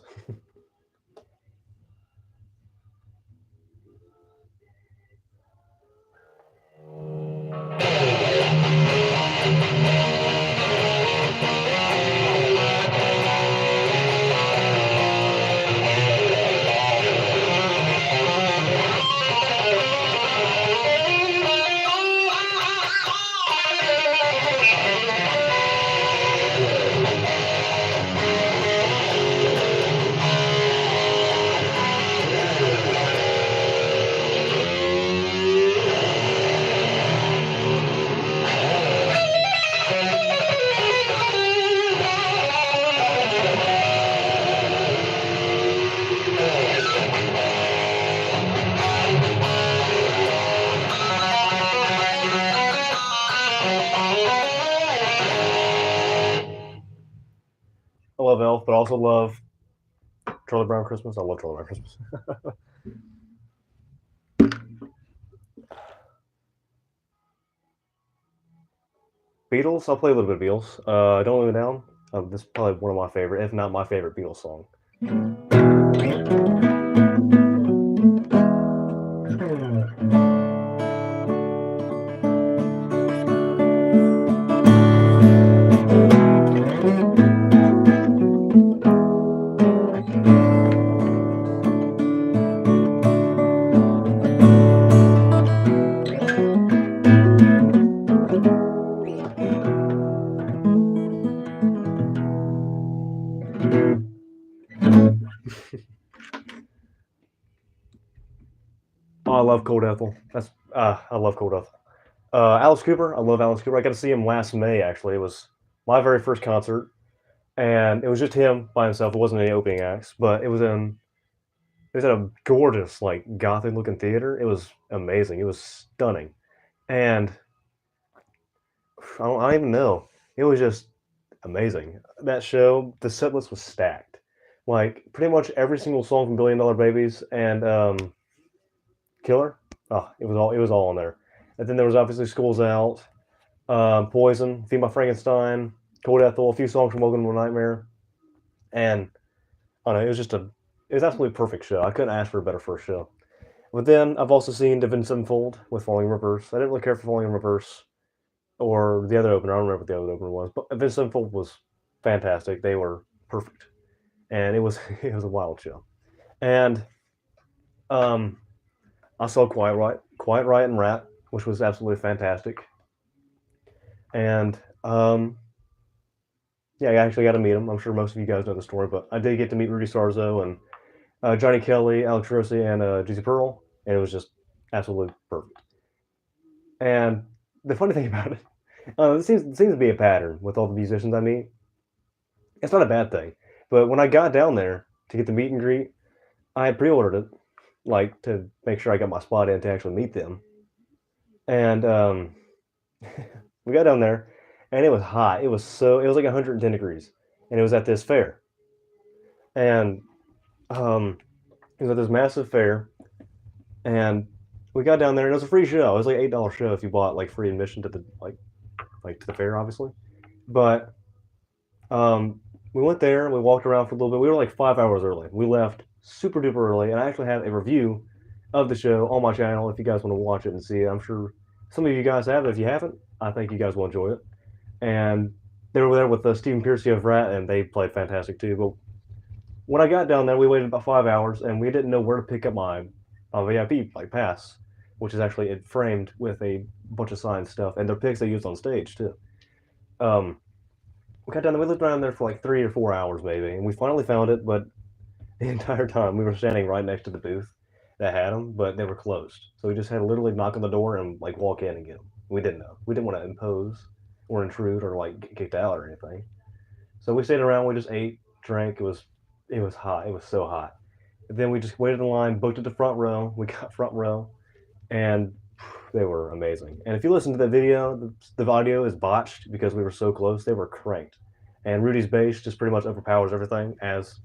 love Elf, but I also love Charlie Brown Christmas. I love Charlie Brown Christmas. Beatles. I'll play a little bit of Beatles. Don't Let Me Down. This is probably one of my favorite, if not my favorite, Beatles song. Oh, I love Cold Ethel. I love Cold Ethel. Alice Cooper. I love Alice Cooper. I got to see him last May. Actually, it was my very first concert, and it was just him by himself. It wasn't any opening acts, but it was in. It was at a gorgeous, like gothic looking theater. It was amazing. It was stunning, and I don't even know. It was just amazing. That show, the set list was stacked. Like pretty much every single song from Billion Dollar Babies and Killer. Oh, it was all in there. And then there was obviously Schools Out, Poison, Feed My Frankenstein, Cold Ethel, a few songs from Welcome to Nightmare, and I don't know. It was absolutely perfect show. I couldn't ask for a better first show. But then I've also seen Divin Sevenfold with Falling in Reverse. I didn't really care for Falling in Reverse or the other opener. I don't remember what the other opener was, but Divin Sevenfold was fantastic. They were perfect, and it was it was a wild show. And um, I saw Quiet Riot and Rat, which was absolutely fantastic. And yeah, I actually got to meet him. I'm sure most of you guys know the story, but I did get to meet Rudy Sarzo and Johnny Kelly, Alex Rossi, and Juicy Pearl, and it was just absolutely perfect. And the funny thing about it, it seems to be a pattern with all the musicians I meet. It's not a bad thing, but when I got down there to get the meet and greet, I had pre-ordered it, like to make sure I got my spot in to actually meet them. And we got down there, and it was hot. It was like 110 degrees, and it was at this fair, and it was at this massive fair, and we got down there, and it was a free show. It was like $8 show if you bought like free admission to the like to the fair, obviously. But um, we went there, and we walked around for a little bit. We were like 5 hours early. We left super duper early, and I actually have a review of the show on my channel if you guys want to watch it and see it. I'm sure some of you guys have. If you haven't, I think you guys will enjoy it. And they were there with Stephen Piercy of Rat, and they played fantastic too. But when I got down there, we waited about 5 hours, and we didn't know where to pick up my VIP like pass, which is actually framed with a bunch of signed stuff, and they're pics they used on stage too. Um, we got down there. We lived around there for like 3 or 4 hours maybe, and we finally found it. But the entire time we were standing right next to the booth that had them, but they were closed. So we just had to literally knock on the door and like walk in and get them. We didn't know. We didn't want to impose or intrude or like get kicked out or anything. So we stayed around. We just ate, drank. It was hot. It was so hot. And then we just waited in line, booked at the front row. We got front row, and they were amazing. And if you listen to the video, the audio is botched because we were so close. They were cranked, and Rudy's bass just pretty much overpowers everything as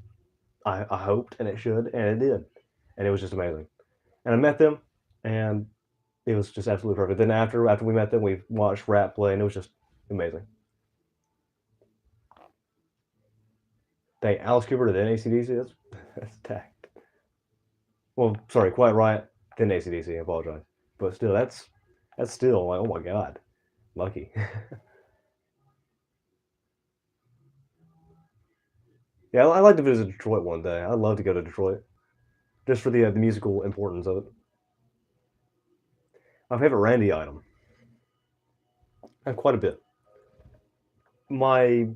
I hoped, and it should, and it did, and it was just amazing. And I met them, and it was just absolutely perfect. Then after we met them, we watched Rat play, and it was just amazing. Thank Alice Cooper to then ACDC. That's tacked. Well, sorry, Quiet Riot, then ACDC. I apologize, but still, that's still like, oh my god, lucky. Yeah, I'd like to visit Detroit one day. I'd love to go to Detroit just for the musical importance of it. My favorite Randy item, I have quite a bit. My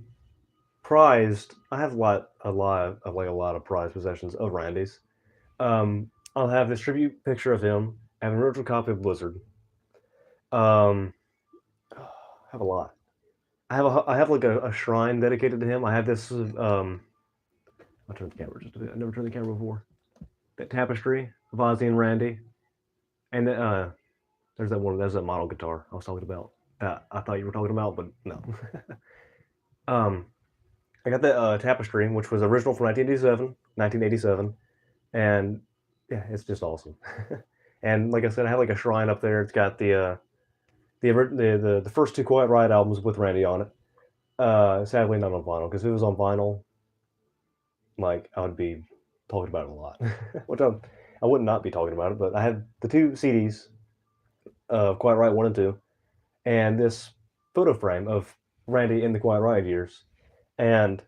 prized, I have a lot of prized possessions of Randy's. I'll have this tribute picture of him. I have an original copy of Blizzard. Um, I have a lot. I have like a shrine dedicated to him. I have this. I'll turn the camera just a bit. I've never turned the camera before. That tapestry of Ozzy and Randy, and then there's that one. There's that model guitar I was talking about. I thought you were talking about, but no. um, I got the tapestry, which was original from 1987, and yeah, it's just awesome. And like I said, I have like a shrine up there. It's got the first two Quiet Riot albums with Randy on it. Sadly, not on vinyl, because if it was on vinyl, like I would be talking about it a lot, which I would not be talking about it. But I had the two CDs of Quiet Riot 1 and 2, and this photo frame of Randy in the Quiet Riot years, and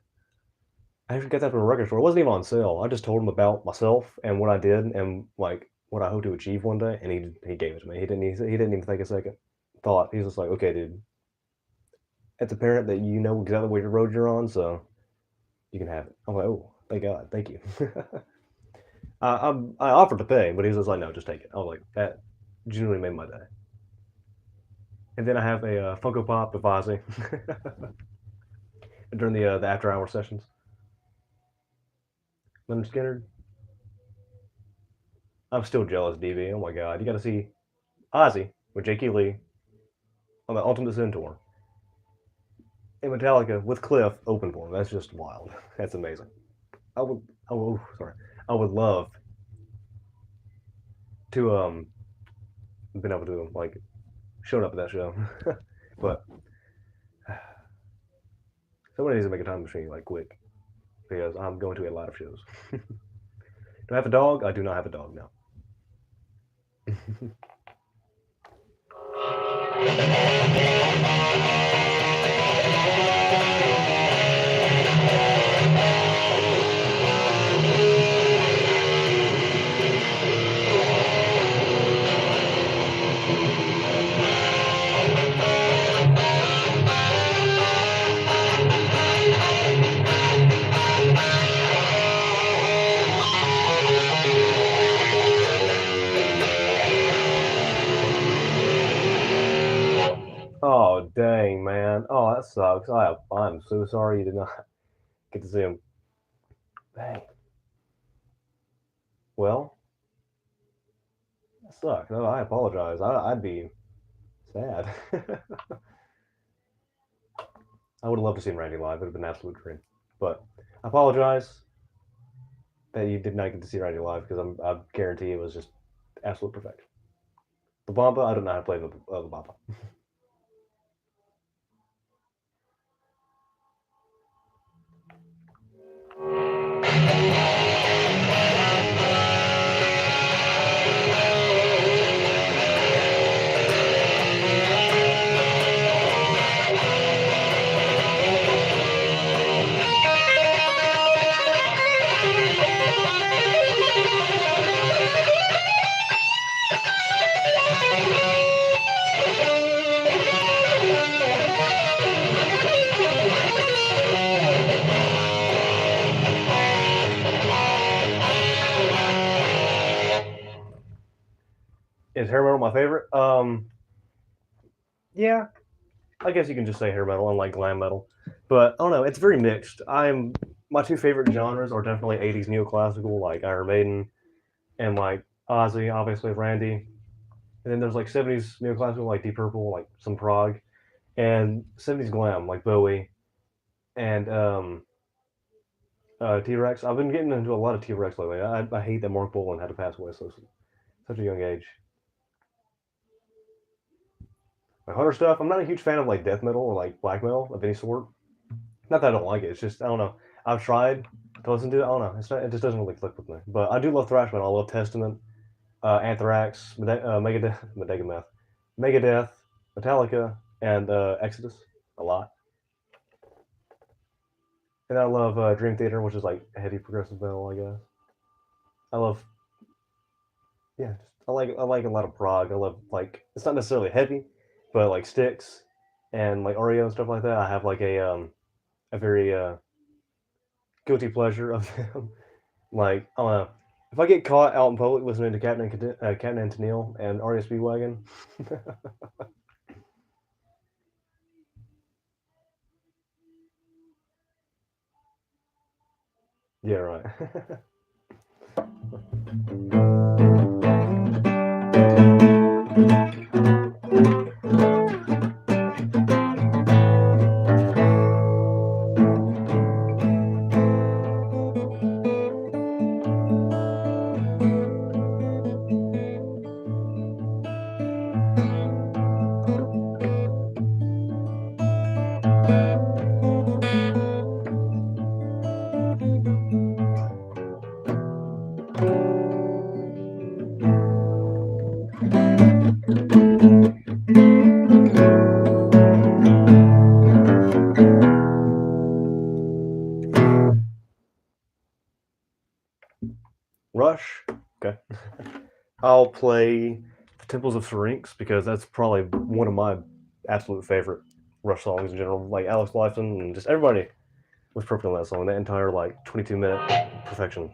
I actually got that from a record store. It wasn't even on sale. I just told him about myself and what I did and like what I hope to achieve one day, and he gave it to me. He didn't even take a second thought. He was just like, okay, dude, it's apparent that you know exactly what road you're on, so you can have it. I'm like, oh, thank God, thank you. I offered to pay, but he was just like, no, just take it. I was like, that genuinely made my day. And then I have a Funko Pop of Ozzy during the after hour sessions. Leonard Skinner. I'm still jealous, DB. Oh my God, you got to see Ozzy with Jakey Lee on the Ultimate Sin tour. And Metallica with Cliff open for him. That's just wild. That's amazing. I would, sorry, I would love to been able to like showed up at that show, but somebody needs to make a time machine like quick because I'm going to a lot of shows. Do I have a dog? I do not have a dog now. Oh dang, man! Oh, that sucks. I'm so sorry you did not get to see him. Dang. Well, that sucks. No, I apologize. I'd be sad. I would have loved to see Randy live. It would have been an absolute dream. But I apologize that you did not get to see Randy live because I guarantee it was just absolute perfection. The Bamba, I don't know how to play the Bamba. Is hair metal my favorite? Yeah, I guess you can just say hair metal, unlike glam metal. But I don't know, it's very mixed. My two favorite genres are definitely 80s neoclassical, like Iron Maiden, and like Ozzy, obviously Randy. And then there's like 70s neoclassical, like Deep Purple, like some prog, and 70s glam, like Bowie and T Rex. I've been getting into a lot of T Rex lately. I hate that Mark Bolan had to pass away so such a young age. Like Hunter stuff, I'm not a huge fan of like death metal or like black metal of any sort. Not that I don't like it. It's just I don't know. I've tried to listen to it. I don't know. It just doesn't really click with me. But I do love thrash metal. I love Testament, Anthrax, Megadeth, Metallica, and Exodus a lot. And I love Dream Theater, which is like heavy progressive metal, I guess. I love yeah. I like a lot of prog. I love like it's not necessarily heavy, but like Styx and like Oreo and stuff like that. I have like a very guilty pleasure of them. Like I don't know. If I get caught out in public listening to Captain and Tennille and REO Speedwagon, yeah, right. I'll play the Temples of Syrinx because that's probably one of my absolute favorite Rush songs in general. Like Alex Lifeson and just everybody was perfect on that song. That entire like 22-minute perfection.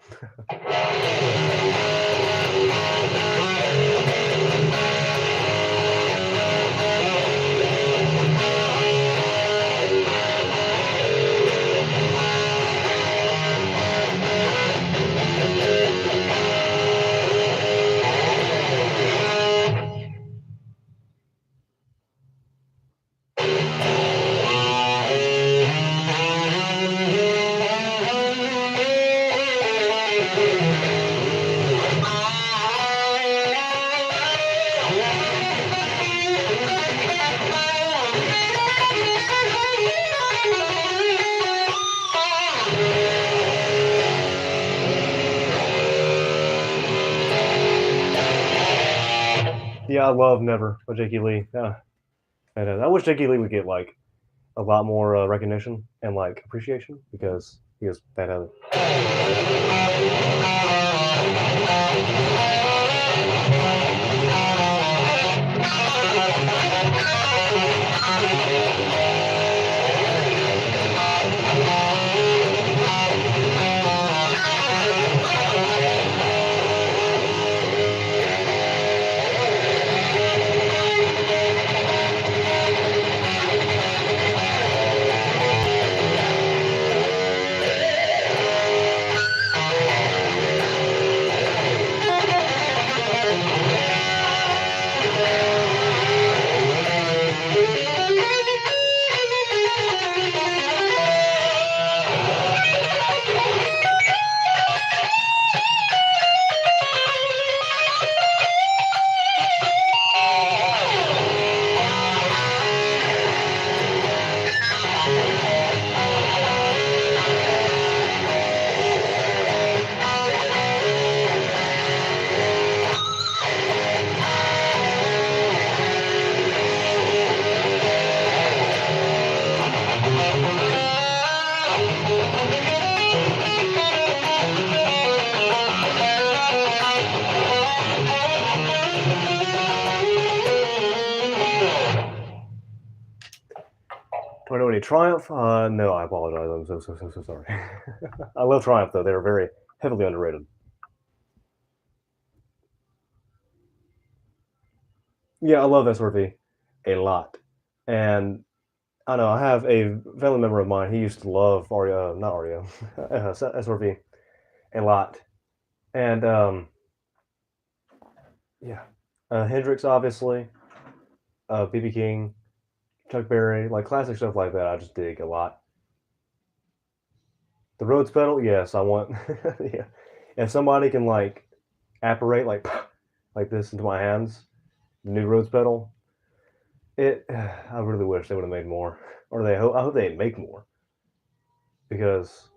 Yeah, I love Never by Jakey Lee. And I wish Jakey Lee would get like a lot more recognition and like appreciation because he is bad at Do I know any Triumph? No, I apologize. I'm so sorry. I love Triumph though. They're very heavily underrated. Yeah, I love SRV a lot, and I know I have a family member of mine. He used to love Ario, not Ario, SRV a lot, and yeah, Hendrix obviously, BB King, Chuck Berry, like classic stuff like that. I just dig a lot. The Rhodes pedal, yes, I want. Yeah, if somebody can like apparate like this into my hands, the new Rhodes pedal, it. I really wish they would have made more, or I hope they make more because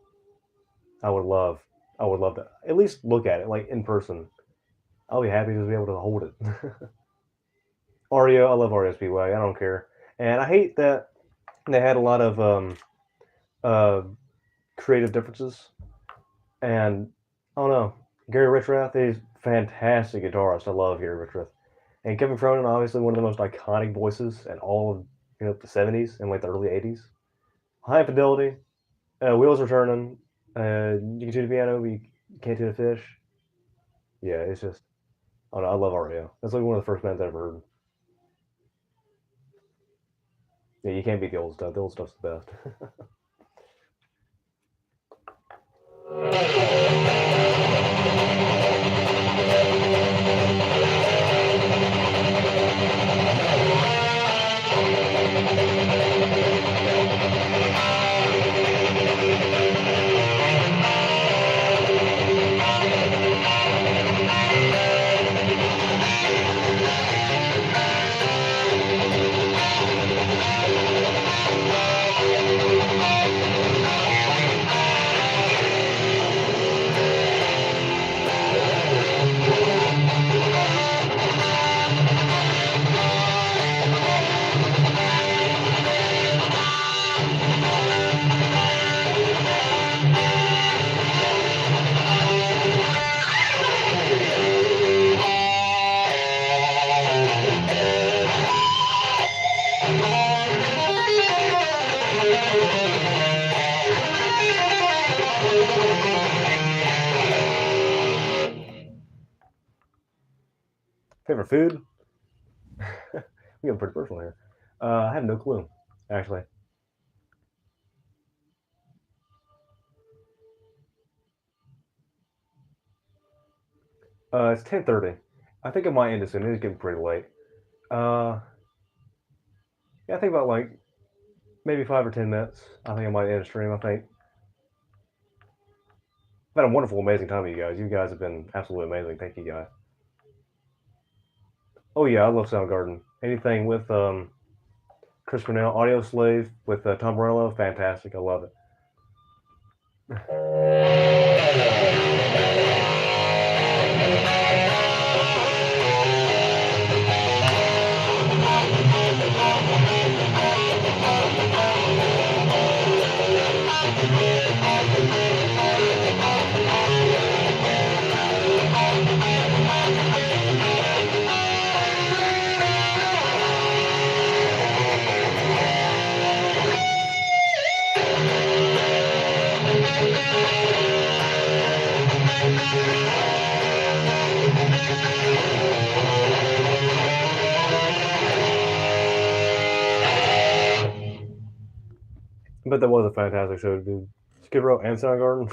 I would love, I would love to at least look at it like in person. I'll be happy to be able to hold it. Ario, I love Ario Speedway. I don't care, and I hate that they had a lot of uh, creative differences. And I don't know, Gary Richrath is fantastic guitarist. I love Gary Richrath, and Kevin Cronin, obviously one of the most iconic voices in all of the '70s and like the early '80s. High Fidelity, Wheels Returning. You can tune the piano, but you can't tune a fish. Yeah, it's just I don't know, I love REO. That's like one of the first bands I ever heard. Yeah, you can't beat the old stuff. The old stuff's the best. Favorite food? I'm getting pretty personal here. I have no clue, actually. It's 10:30. I think I might end it soon. It is getting pretty late. Yeah, I think about like maybe 5 or 10 minutes. I think I might end the stream. I think I've had a wonderful, amazing time with you guys. You guys have been absolutely amazing. Thank you, guys. Oh yeah, I love Soundgarden. Anything with Chris Cornell, Audio Slave with Tom Morello, fantastic. I love it. But that was a fantastic show, dude. Skid Row and Soundgarden.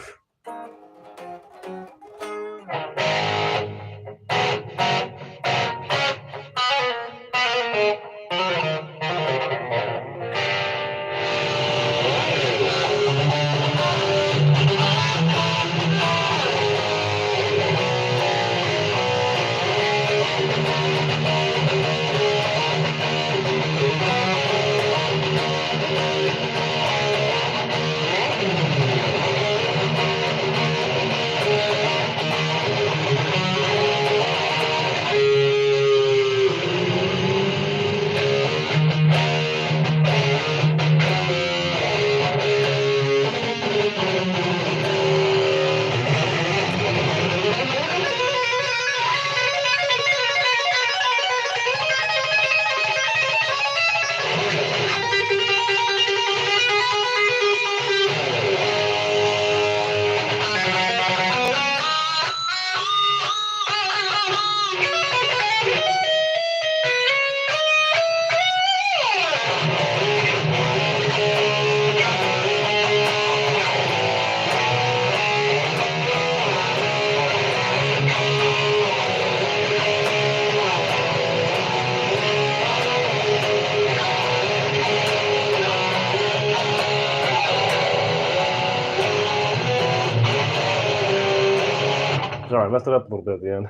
Sorry, I messed it up a little bit at the end.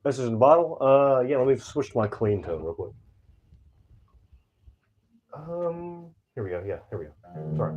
Message in the bottle. Yeah, let me switch to my clean tone real quick. Here we go. Yeah, here we go. Sorry.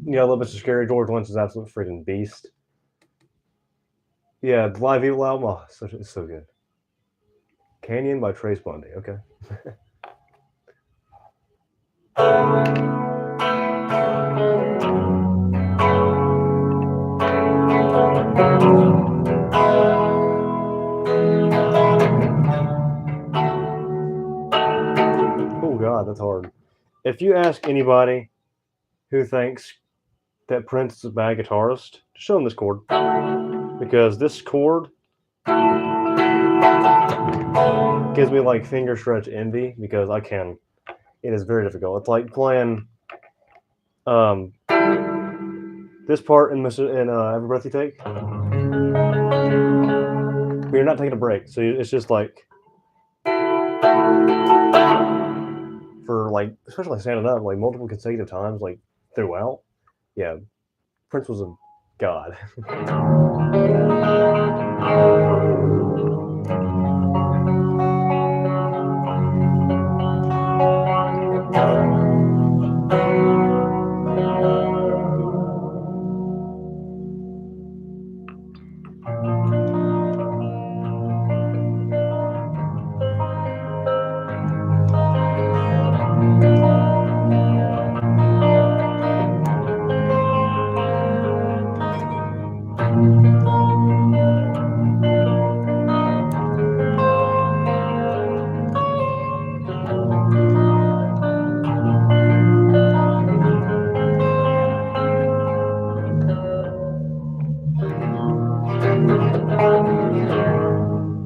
Yeah, a little bit scary. George Lynch is absolute freaking beast. Yeah, the Live Evil album, oh, it's so good. Canyon by Trace Bundy. Okay. Oh God, that's hard. If you ask anybody who thinks that Prince is a bad guitarist, just show them this chord, because this chord gives me like finger stretch envy, because I can. It is very difficult. It's like playing this part in Every Breath You Take, but you're not taking a break, so it's just like for like, especially standing up like multiple consecutive times like throughout. Yeah, Prince was a god.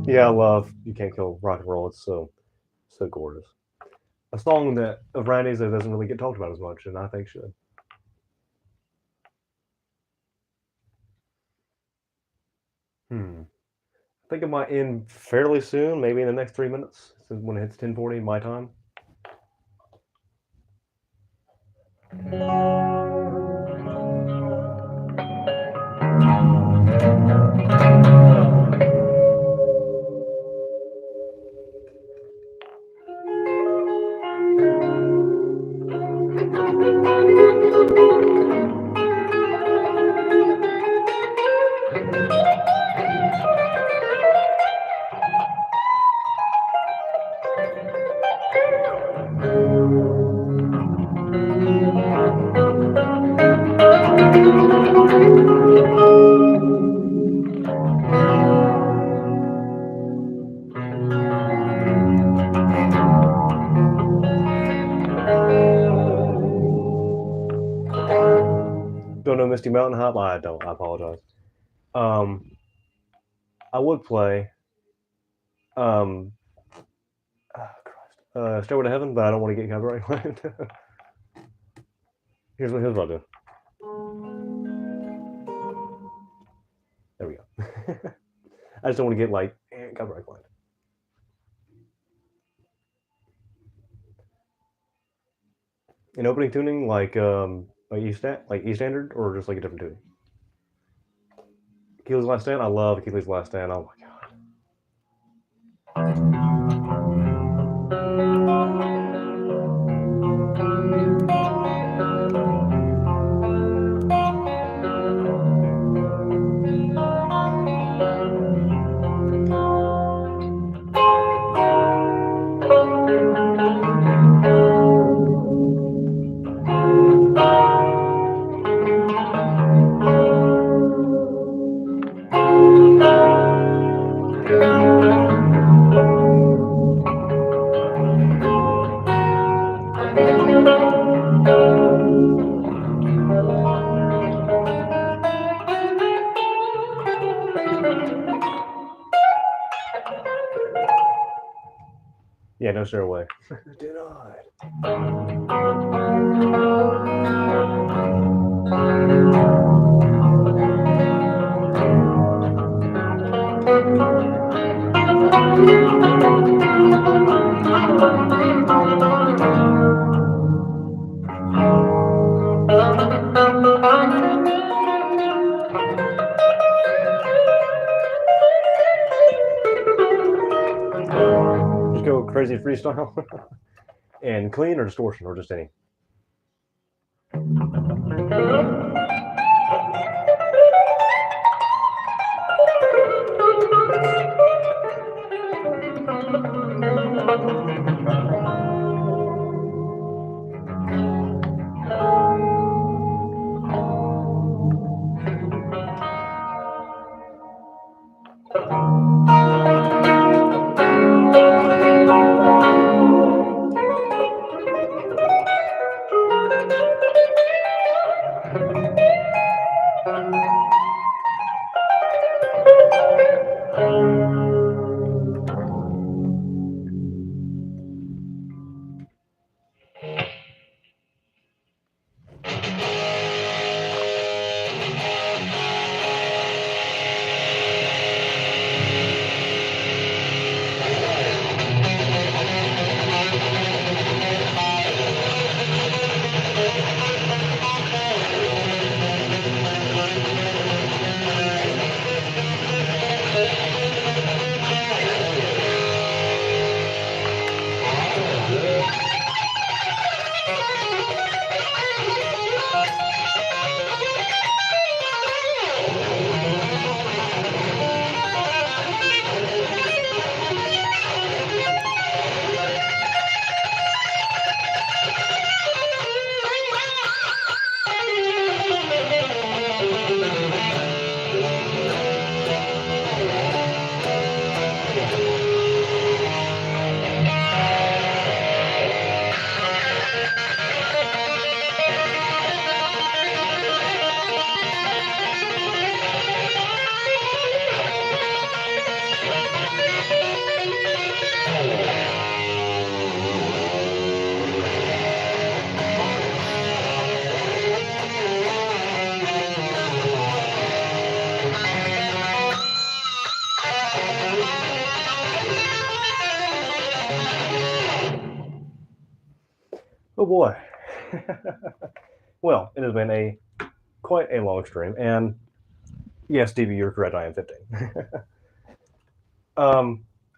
Yeah, I love You Can't Kill Rock and Roll. It's so gorgeous. A song that of Randy's that doesn't really get talked about as much, and I think should. I think it might end fairly soon, maybe in the next 3 minutes, when it hits 10:40 my time. Don't know Misty Mountain Hop? I don't. I apologize. I would play Stairway to Heaven, but I don't want to get copyright claimed. here's what I'll do. There we go. I just don't want to get like copyright claimed. In opening tuning, like E standard, or just like a different tuning. Keely's Last Stand. I love Keely's Last Stand. Oh my god. Yeah, no stairway. Denied. Just go crazy freestyle. And clean or distortion, or just any? boy. Well, it has been quite a long stream, and yes, Stevie, you're correct. I am 15.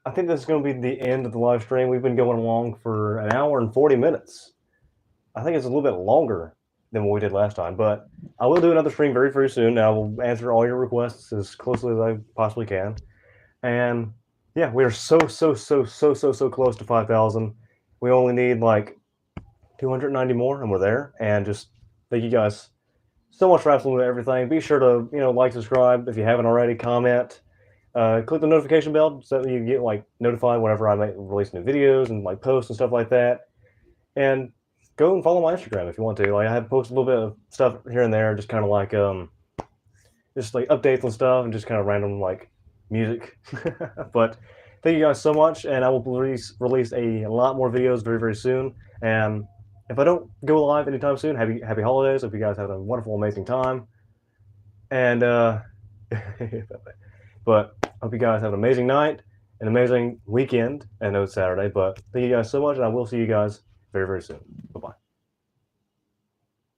I think this is going to be the end of the live stream. We've been going along for an hour and 40 minutes. I think it's a little bit longer than what we did last time, but I will do another stream very, very soon. And I will answer all your requests as closely as I possibly can. And yeah, we are so close to 5,000. We only need like 290 more, and we're there. And just thank you guys so much for absolutely everything. Be sure to like, subscribe if you haven't already, comment. Click the notification bell so that you get like notified whenever I release new videos and like posts and stuff like that. And go and follow my Instagram if you want to. Like I have posted a little bit of stuff here and there, just kind of like just like updates and stuff, and just kind of random like music. But thank you guys so much, and I will release a lot more videos very, very soon. And if I don't go live anytime soon, happy holidays. Hope you guys have a wonderful, amazing time. And but hope you guys have an amazing night, an amazing weekend. I know it's Saturday, but thank you guys so much, and I will see you guys very, very soon. Bye-bye.